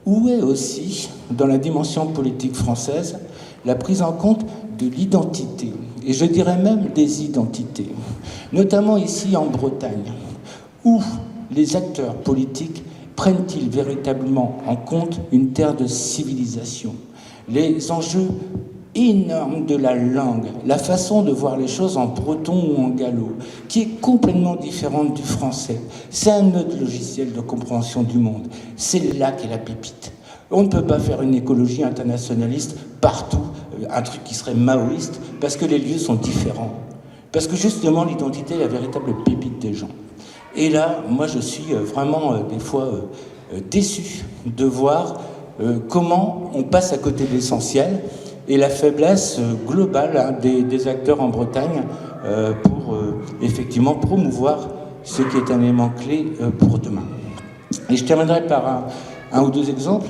où est aussi, dans la dimension politique française, la prise en compte de l'identité, et je dirais même des identités, notamment ici en Bretagne, où les acteurs politiques prennent-ils véritablement en compte une terre de civilisation, les enjeux énormes de la langue, la façon de voir les choses en breton ou en gallo, qui est complètement différente du français. C'est un autre logiciel de compréhension du monde. C'est là qu'est la pépite. On ne peut pas faire une écologie internationaliste partout, un truc qui serait maoïste, parce que les lieux sont différents. Parce que justement, l'identité est la véritable pépite des gens. Et là, moi, je suis vraiment, des fois, déçu de voir comment on passe à côté de l'essentiel et la faiblesse globale, hein, des acteurs en Bretagne pour effectivement promouvoir ce qui est un élément clé pour demain. Et je terminerai par un ou deux exemples.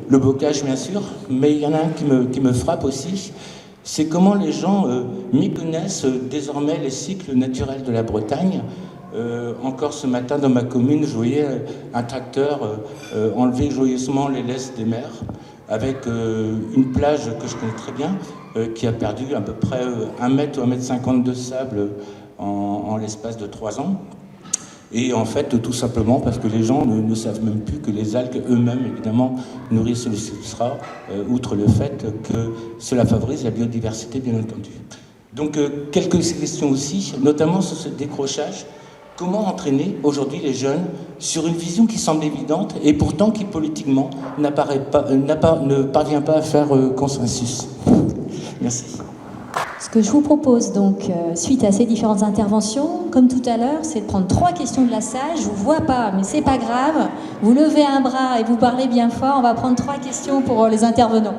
Le bocage, bien sûr, mais il y en a un qui me frappe aussi. C'est comment les gens méconnaissent désormais les cycles naturels de la Bretagne. Encore ce matin, dans ma commune, je voyais un tracteur enlever joyeusement les laisses des mers, avec une plage que je connais très bien, qui a perdu à peu près 1 mètre ou 1,50 m de sable en l'espace de 3 ans. Et en fait, tout simplement parce que les gens ne savent même plus que les algues eux-mêmes, évidemment, nourrissent le substrat, outre le fait que cela favorise la biodiversité, bien entendu. Donc, quelques questions aussi, notamment sur ce décrochage. Comment entraîner aujourd'hui les jeunes sur une vision qui semble évidente et pourtant qui politiquement ne parvient pas à faire consensus? Merci. Ce que je vous propose donc, suite à ces différentes interventions, comme tout à l'heure, c'est de prendre 3 questions de la salle. Je vous vois pas, mais c'est pas grave. Vous levez un bras et vous parlez bien fort. On va prendre 3 questions pour les intervenants.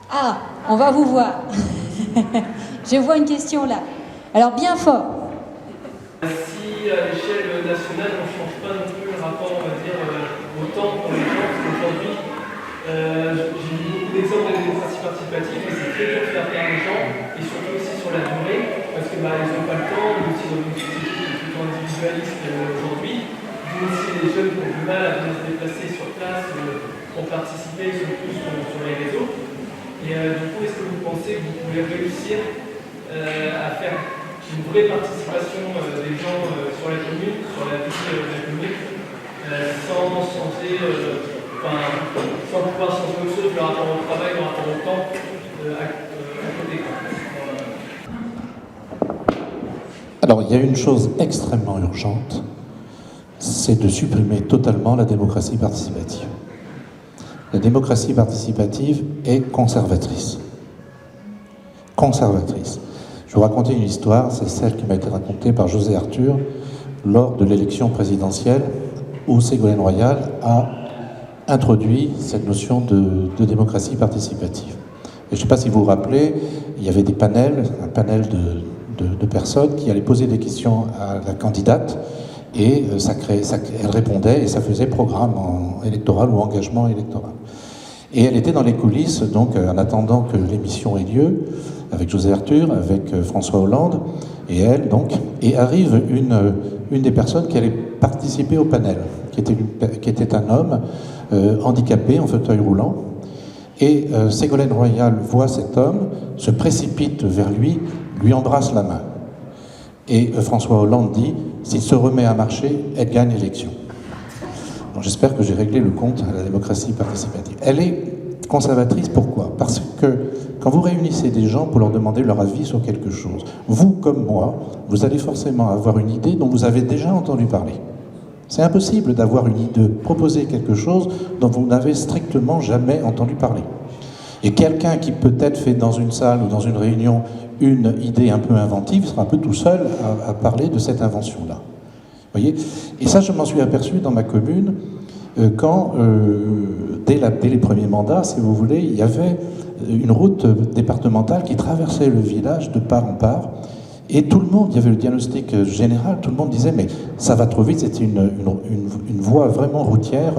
Ah, on va vous voir. Je vois une question là. Alors bien fort. Si à l'échelle nationale, on ne change pas non plus le rapport, on va dire, au temps pour les gens, parce qu'aujourd'hui, j'ai vu beaucoup d'exemples de démocratie participative, mais c'est très dur de faire taire les gens, et surtout aussi sur la durée, parce qu'ils n'ont pas le temps, on est aussi dans une société qui est plutôt individualiste aujourd'hui, d'où aussi les jeunes qui ont du mal à venir se déplacer sur place pour participer, ils sont plus sur les réseaux. Et du coup, est-ce que vous pensez que vous pouvez réussir à faire une vraie participation des gens sur la commune, sur la vie de la commune, sans pouvoir changer autre chose, le rapport au travail, le rapport au temps, à côté souhaitez. Alors, il y a une chose extrêmement urgente, c'est de supprimer totalement la démocratie participative. La démocratie participative est conservatrice. Conservatrice. Je vais vous raconter une histoire, c'est celle qui m'a été racontée par José Arthur lors de l'élection présidentielle où Ségolène Royal a introduit cette notion de démocratie participative. Et je ne sais pas si vous vous rappelez, il y avait des panels, un panel de personnes qui allaient poser des questions à la candidate et elle répondait et ça faisait programme électoral ou engagement électoral. Et elle était dans les coulisses, donc en attendant que l'émission ait lieu, avec José Arthur, avec François Hollande, et elle, donc, et arrive une des personnes qui allait participer au panel, qui était un homme handicapé en fauteuil roulant. Et Ségolène Royal voit cet homme, se précipite vers lui embrasse la main. Et François Hollande dit, s'il se remet à marcher, elle gagne l'élection. J'espère que j'ai réglé le compte à la démocratie participative. Elle est conservatrice, pourquoi? Parce que quand vous réunissez des gens pour leur demander leur avis sur quelque chose, vous comme moi, vous allez forcément avoir une idée dont vous avez déjà entendu parler. C'est impossible d'avoir une idée, de proposer quelque chose dont vous n'avez strictement jamais entendu parler. Et quelqu'un qui peut-être fait dans une salle ou dans une réunion une idée un peu inventive sera un peu tout seul à parler de cette invention-là. Voyez ? Et ça, je m'en suis aperçu dans ma commune quand, dès les premiers mandats, si vous voulez, il y avait une route départementale qui traversait le village de part en part. Et tout le monde, il y avait le diagnostic général, tout le monde disait mais ça va trop vite, c'était une voie vraiment routière,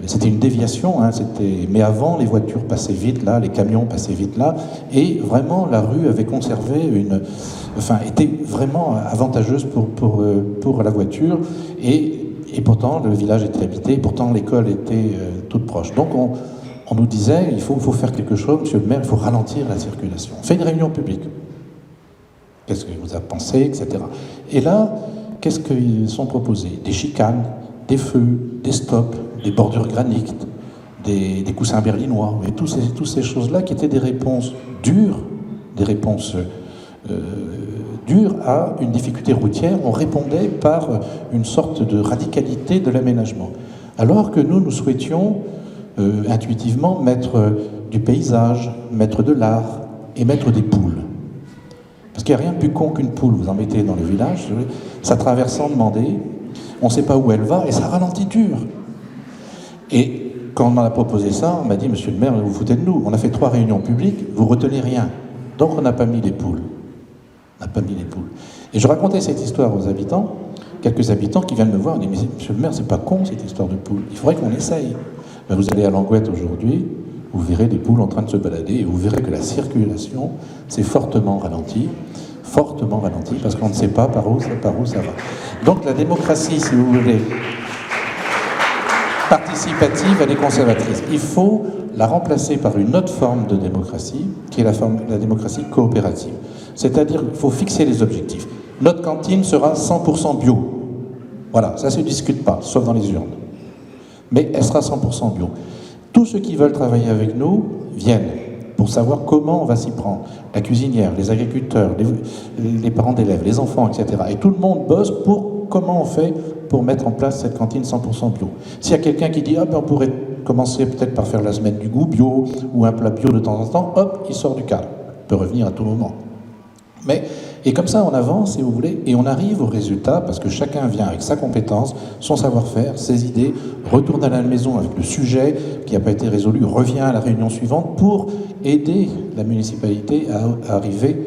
c'était une déviation, hein, mais avant les voitures passaient vite là, les camions passaient vite là, et vraiment la rue avait conservé était vraiment avantageuse pour la voiture, et pourtant le village était habité, pourtant l'école était toute proche. Donc on nous disait il faut faire quelque chose, monsieur le maire, il faut ralentir la circulation. On fait une réunion publique. Qu'est-ce que vous avez pensé, etc. Et là, qu'est-ce qu'ils sont proposés? Des chicanes, des feux, des stops, des bordures granites, des coussins berlinois, et toutes ces choses-là qui étaient des réponses dures, dures à une difficulté routière. On répondait par une sorte de radicalité de l'aménagement. Alors que nous souhaitions intuitivement mettre du paysage, mettre de l'art et mettre des poules. Parce qu'il n'y a rien de plus con qu'une poule, vous en mettez dans le village, ça traverse sans demander, on ne sait pas où elle va, et ça ralentit dur. Et quand on en a proposé ça, on m'a dit, monsieur le maire, vous vous foutez de nous, on a fait 3 réunions publiques, vous retenez rien. Donc on n'a pas mis les poules. On n'a pas mis les poules. Et je racontais cette histoire aux habitants, quelques habitants qui viennent me voir, et disent, mais monsieur le maire, c'est pas con cette histoire de poules, il faudrait qu'on essaye. Ben, vous allez à Languette aujourd'hui, vous verrez des poules en train de se balader et vous verrez que la circulation s'est fortement ralentie, parce qu'on ne sait pas par où ça va. Donc la démocratie, si vous voulez, participative, elle est conservatrice. Il faut la remplacer par une autre forme de démocratie, qui est la démocratie coopérative. C'est-à-dire qu'il faut fixer les objectifs. Notre cantine sera 100% bio. Voilà, ça ne se discute pas, sauf dans les urnes. Mais elle sera 100% bio. Tous ceux qui veulent travailler avec nous viennent pour savoir comment on va s'y prendre. La cuisinière, les agriculteurs, les parents d'élèves, les enfants, etc. Et tout le monde bosse pour comment on fait pour mettre en place cette cantine 100% bio. S'il y a quelqu'un qui dit on pourrait commencer peut-être par faire la semaine du goût bio ou un plat bio de temps en temps, hop, il sort du cadre. Il peut revenir à tout moment. Et comme ça, on avance, si vous voulez, et on arrive au résultat, parce que chacun vient avec sa compétence, son savoir-faire, ses idées, retourne à la maison avec le sujet qui n'a pas été résolu, revient à la réunion suivante pour aider la municipalité à arriver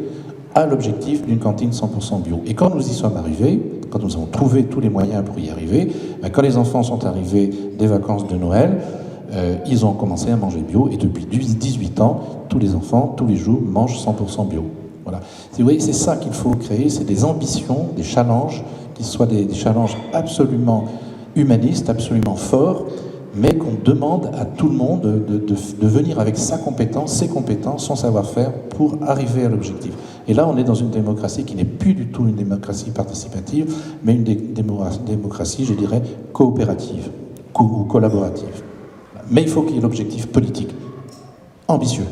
à l'objectif d'une cantine 100% bio. Et quand nous y sommes arrivés, quand nous avons trouvé tous les moyens pour y arriver, quand les enfants sont arrivés des vacances de Noël, ils ont commencé à manger bio, et depuis 18 ans, tous les enfants, tous les jours, mangent 100% bio. Voilà. Vous voyez, c'est ça qu'il faut créer, c'est des ambitions, des challenges, qui soient des challenges absolument humanistes, absolument forts, mais qu'on demande à tout le monde de venir avec sa compétence, ses compétences, son savoir-faire pour arriver à l'objectif. Et là, on est dans une démocratie qui n'est plus du tout une démocratie participative, mais une démocratie, je dirais, coopérative ou collaborative. Mais il faut qu'il y ait l'objectif politique ambitieux.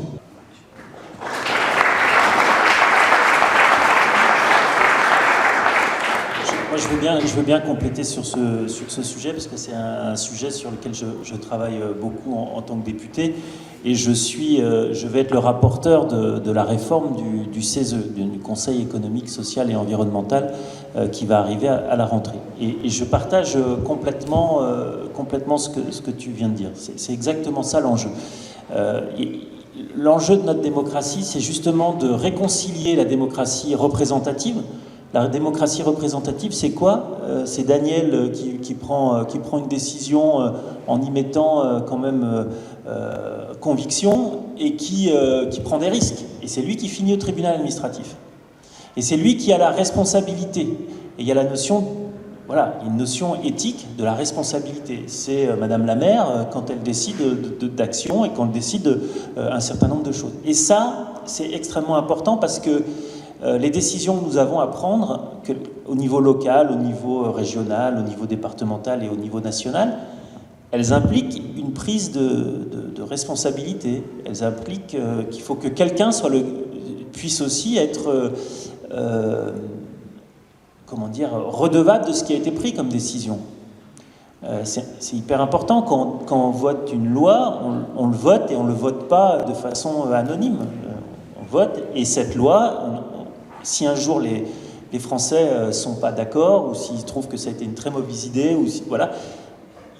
Moi, je veux bien compléter sur ce sujet, parce que c'est un sujet sur lequel je travaille beaucoup en tant que député. Et je vais être le rapporteur de la réforme du CESE, du Conseil économique, social et environnemental, qui va arriver à la rentrée. Et je partage complètement ce que tu viens de dire. C'est exactement ça l'enjeu. L'enjeu de notre démocratie, c'est justement de réconcilier la démocratie représentative. La démocratie représentative, c'est quoi? C'est Daniel qui prend une décision en y mettant quand même conviction et qui prend des risques. Et c'est lui qui finit au tribunal administratif. Et c'est lui qui a la responsabilité. Et il y a la notion, voilà, une notion éthique de la responsabilité. C'est Madame la maire quand elle décide d'action et quand elle décide un certain nombre de choses. Et ça, c'est extrêmement important parce que les décisions que nous avons à prendre, au niveau local, au niveau régional, au niveau départemental et au niveau national, elles impliquent une prise de responsabilité. Elles impliquent qu'il faut que quelqu'un puisse aussi être redevable de ce qui a été pris comme décision. C'est hyper important. Quand on vote une loi, on le vote et on ne le vote pas de façon anonyme. On vote et cette loi... Si un jour les Français ne sont pas d'accord, ou s'ils trouvent que ça a été une très mauvaise idée, voilà,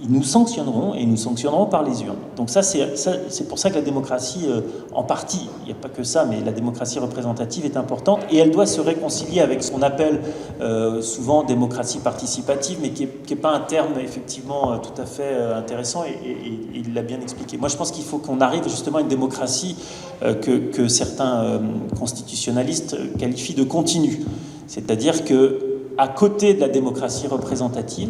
ils nous sanctionneront, et ils nous sanctionneront par les urnes. Donc c'est pour ça que la démocratie, en partie, il n'y a pas que ça, mais la démocratie représentative est importante, et elle doit se réconcilier avec ce qu'on appelle souvent démocratie participative, mais qui n'est pas un terme effectivement tout à fait intéressant, et il l'a bien expliqué. Moi je pense qu'il faut qu'on arrive justement à une démocratie que certains constitutionnalistes qualifient de continue. C'est-à-dire qu'à côté de la démocratie représentative,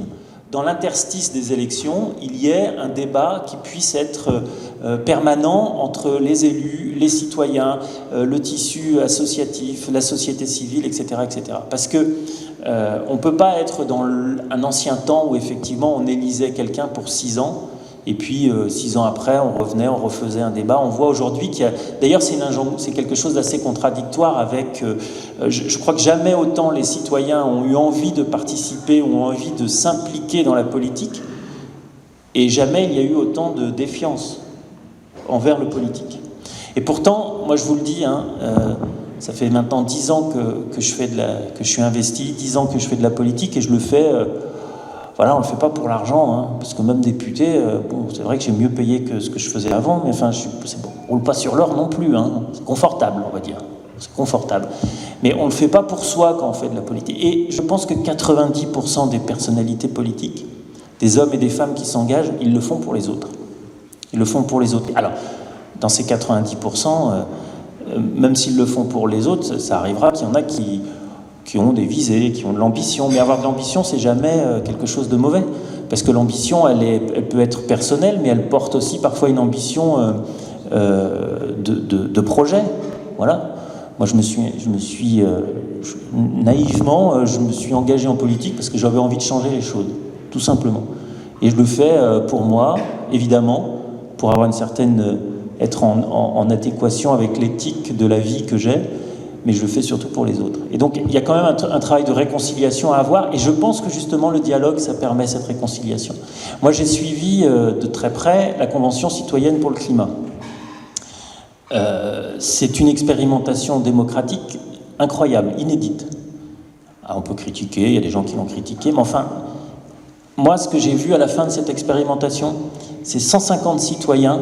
dans l'interstice des élections, il y ait un débat qui puisse être permanent entre les élus, les citoyens, le tissu associatif, la société civile, etc. etc. Parce que on ne peut pas être dans un ancien temps où effectivement on élisait quelqu'un pour 6 ans, et puis 6 ans après on revenait, on refaisait un débat. On voit aujourd'hui qu'il y a... D'ailleurs c'est quelque chose d'assez contradictoire avec... je crois que jamais autant les citoyens ont eu envie de participer, ont envie de s'impliquer dans la politique, et jamais il y a eu autant de défiance envers le politique. Et pourtant, moi je vous le dis, ça fait maintenant 10 ans que je suis investi, 10 ans que je fais de la politique, et je le fais... Voilà, on ne le fait pas pour l'argent, parce que même député, c'est vrai que j'ai mieux payé que ce que je faisais avant, mais enfin, on roule pas sur l'or non plus, c'est confortable, on va dire, c'est confortable. Mais on ne le fait pas pour soi quand on fait de la politique. Et je pense que 90% des personnalités politiques, des hommes et des femmes qui s'engagent, ils le font pour les autres. Ils le font pour les autres. Alors, dans ces 90%, même s'ils le font pour les autres, ça arrivera qu'il y en a qui ont des visées, qui ont de l'ambition. Mais avoir de l'ambition, c'est jamais quelque chose de mauvais. Parce que l'ambition, elle peut être personnelle, mais elle porte aussi parfois une ambition de projet. Voilà. Moi, naïvement, je me suis engagé en politique parce que j'avais envie de changer les choses, tout simplement. Et je le fais pour moi, évidemment, pour avoir être en adéquation avec l'éthique de la vie que j'ai, mais je le fais surtout pour les autres. Et donc, il y a quand même un travail de réconciliation à avoir, et je pense que justement, le dialogue, ça permet cette réconciliation. Moi, j'ai suivi de très près la Convention citoyenne pour le climat. C'est une expérimentation démocratique incroyable, inédite. On peut critiquer, il y a des gens qui l'ont critiqué, mais enfin, moi, ce que j'ai vu à la fin de cette expérimentation, c'est 150 citoyens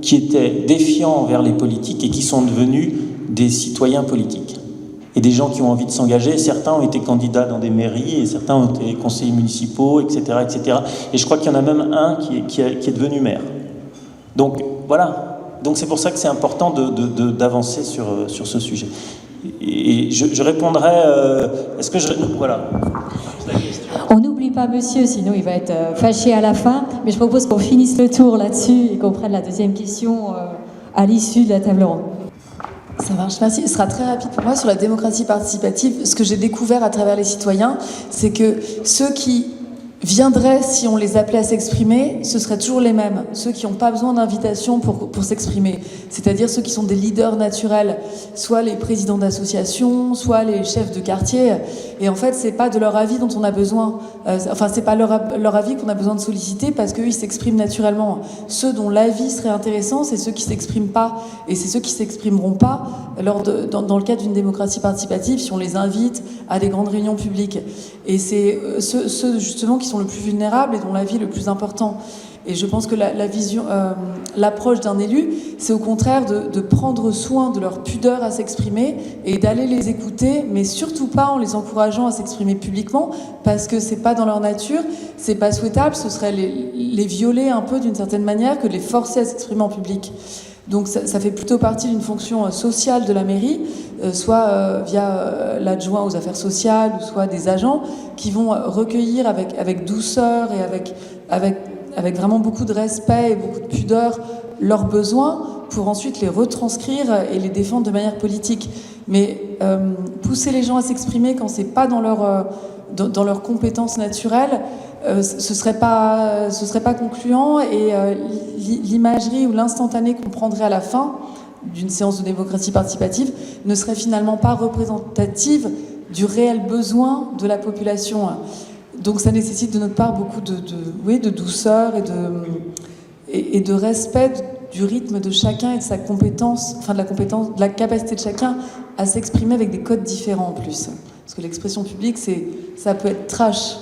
qui étaient défiants envers les politiques et qui sont devenus des citoyens politiques. Et des gens qui ont envie de s'engager. Certains ont été candidats dans des mairies et certains ont été conseillers municipaux, etc. etc. Et je crois qu'il y en a même un qui est devenu maire. Donc, voilà. Donc c'est pour ça que c'est important d'avancer sur ce sujet. Et je répondrai... est-ce que je... Voilà. On n'oublie pas monsieur, sinon il va être fâché à la fin. Mais je propose qu'on finisse le tour là-dessus et qu'on prenne la deuxième question à l'issue de la table ronde. Ça marche, merci. Ce sera très rapide pour moi sur la démocratie participative. Ce que j'ai découvert à travers les citoyens, c'est que ceux qui viendraient si on les appelait à s'exprimer, ce seraient toujours les mêmes, ceux qui n'ont pas besoin d'invitation pour s'exprimer, c'est-à-dire ceux qui sont des leaders naturels, soit les présidents d'associations, soit les chefs de quartier, et en fait c'est pas de leur avis dont on a besoin, c'est pas leur avis qu'on a besoin de solliciter parce qu'eux ils s'expriment naturellement. Ceux dont l'avis serait intéressant, c'est ceux qui s'expriment pas, et c'est ceux qui s'exprimeront pas dans le cadre d'une démocratie participative si on les invite à des grandes réunions publiques. Et c'est ceux justement qui sont le plus vulnérables et dont l'avis est le plus important. Et je pense que l'approche d'un élu, c'est au contraire de prendre soin de leur pudeur à s'exprimer et d'aller les écouter, mais surtout pas en les encourageant à s'exprimer publiquement, parce que c'est pas dans leur nature, c'est pas souhaitable, ce serait les violer un peu d'une certaine manière que de les forcer à s'exprimer en public. Donc ça fait plutôt partie d'une fonction sociale de la mairie, soit via l'adjoint aux affaires sociales, ou soit des agents qui vont recueillir avec douceur et avec vraiment beaucoup de respect et beaucoup de pudeur leurs besoins pour ensuite les retranscrire et les défendre de manière politique. Mais pousser les gens à s'exprimer quand c'est pas dans leurs compétences naturelles, ce serait pas concluant, et l'imagerie ou l'instantané qu'on prendrait à la fin d'une séance de démocratie participative ne serait finalement pas représentative du réel besoin de la population. Donc ça nécessite de notre part beaucoup de douceur et de respect du rythme de chacun et de sa compétence, de la capacité de chacun à s'exprimer avec des codes différents en plus. Parce que l'expression publique, ça peut être trash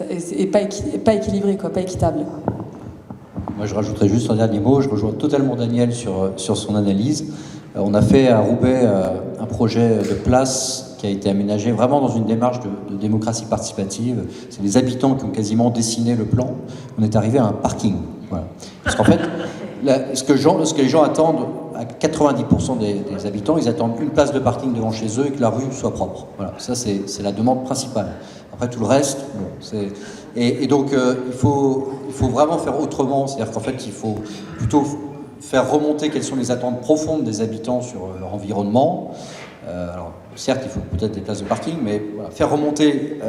et pas équilibré, pas équitable. Moi, je rajouterais juste un dernier mot. Je rejoins totalement Daniel sur son analyse. On a fait à Roubaix un projet de place qui a été aménagé vraiment dans une démarche de démocratie participative. C'est les habitants qui ont quasiment dessiné le plan. On est arrivé à un parking. Voilà. Parce qu'en fait, ce que les gens attendent, à 90% des habitants, ils attendent une place de parking devant chez eux et que la rue soit propre. Voilà. Ça, c'est la demande principale. Après, tout le reste, bon, et donc, il faut vraiment faire autrement. C'est-à-dire qu'en fait, il faut plutôt faire remonter quelles sont les attentes profondes des habitants sur leur environnement. Alors, certes, il faut peut-être des places de parking, mais voilà, faire remonter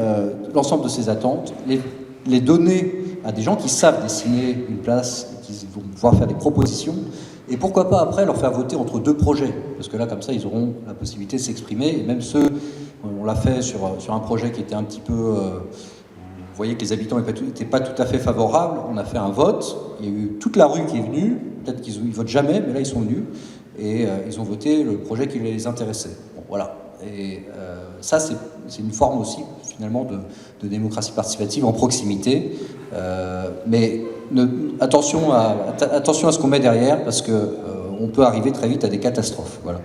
l'ensemble de ces attentes, les donner à des gens qui savent dessiner une place, qui vont pouvoir faire des propositions, et pourquoi pas après leur faire voter entre deux projets, parce que là, comme ça, ils auront la possibilité de s'exprimer, et même ceux, on l'a fait sur un projet qui était un petit peu... vous voyez que les habitants n'étaient pas tout à fait favorables, on a fait un vote, il y a eu toute la rue qui est venue, peut-être qu'ils ne votent jamais, mais là, ils sont venus, et ils ont voté le projet qui les intéressait. Bon, voilà. Et ça, c'est une forme aussi, finalement, de démocratie participative en proximité. Mais attention à ce qu'on met derrière, parce qu'on peut arriver très vite à des catastrophes. Voilà.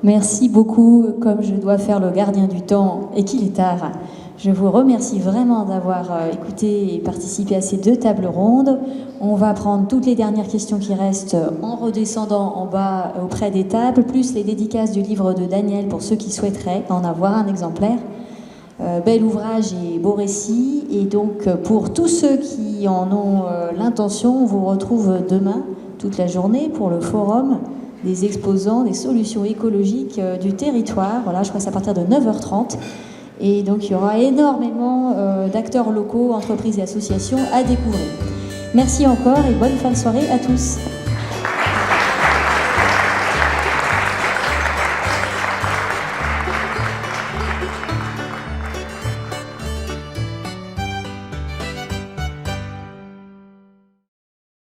Merci beaucoup. Comme je dois faire le gardien du temps et qu'il est tard, je vous remercie vraiment d'avoir écouté et participé à ces 2 tables rondes. On va prendre toutes les dernières questions qui restent en redescendant en bas auprès des tables, plus les dédicaces du livre de Daniel pour ceux qui souhaiteraient en avoir un exemplaire. Bel ouvrage et beau récit. Et donc, pour tous ceux qui en ont l'intention, on vous retrouve demain, toute la journée, pour le forum des exposants des solutions écologiques du territoire. Voilà, je crois que c'est à partir de 9h30. Et donc, il y aura énormément d'acteurs locaux, entreprises et associations à découvrir. Merci encore et bonne fin de soirée à tous.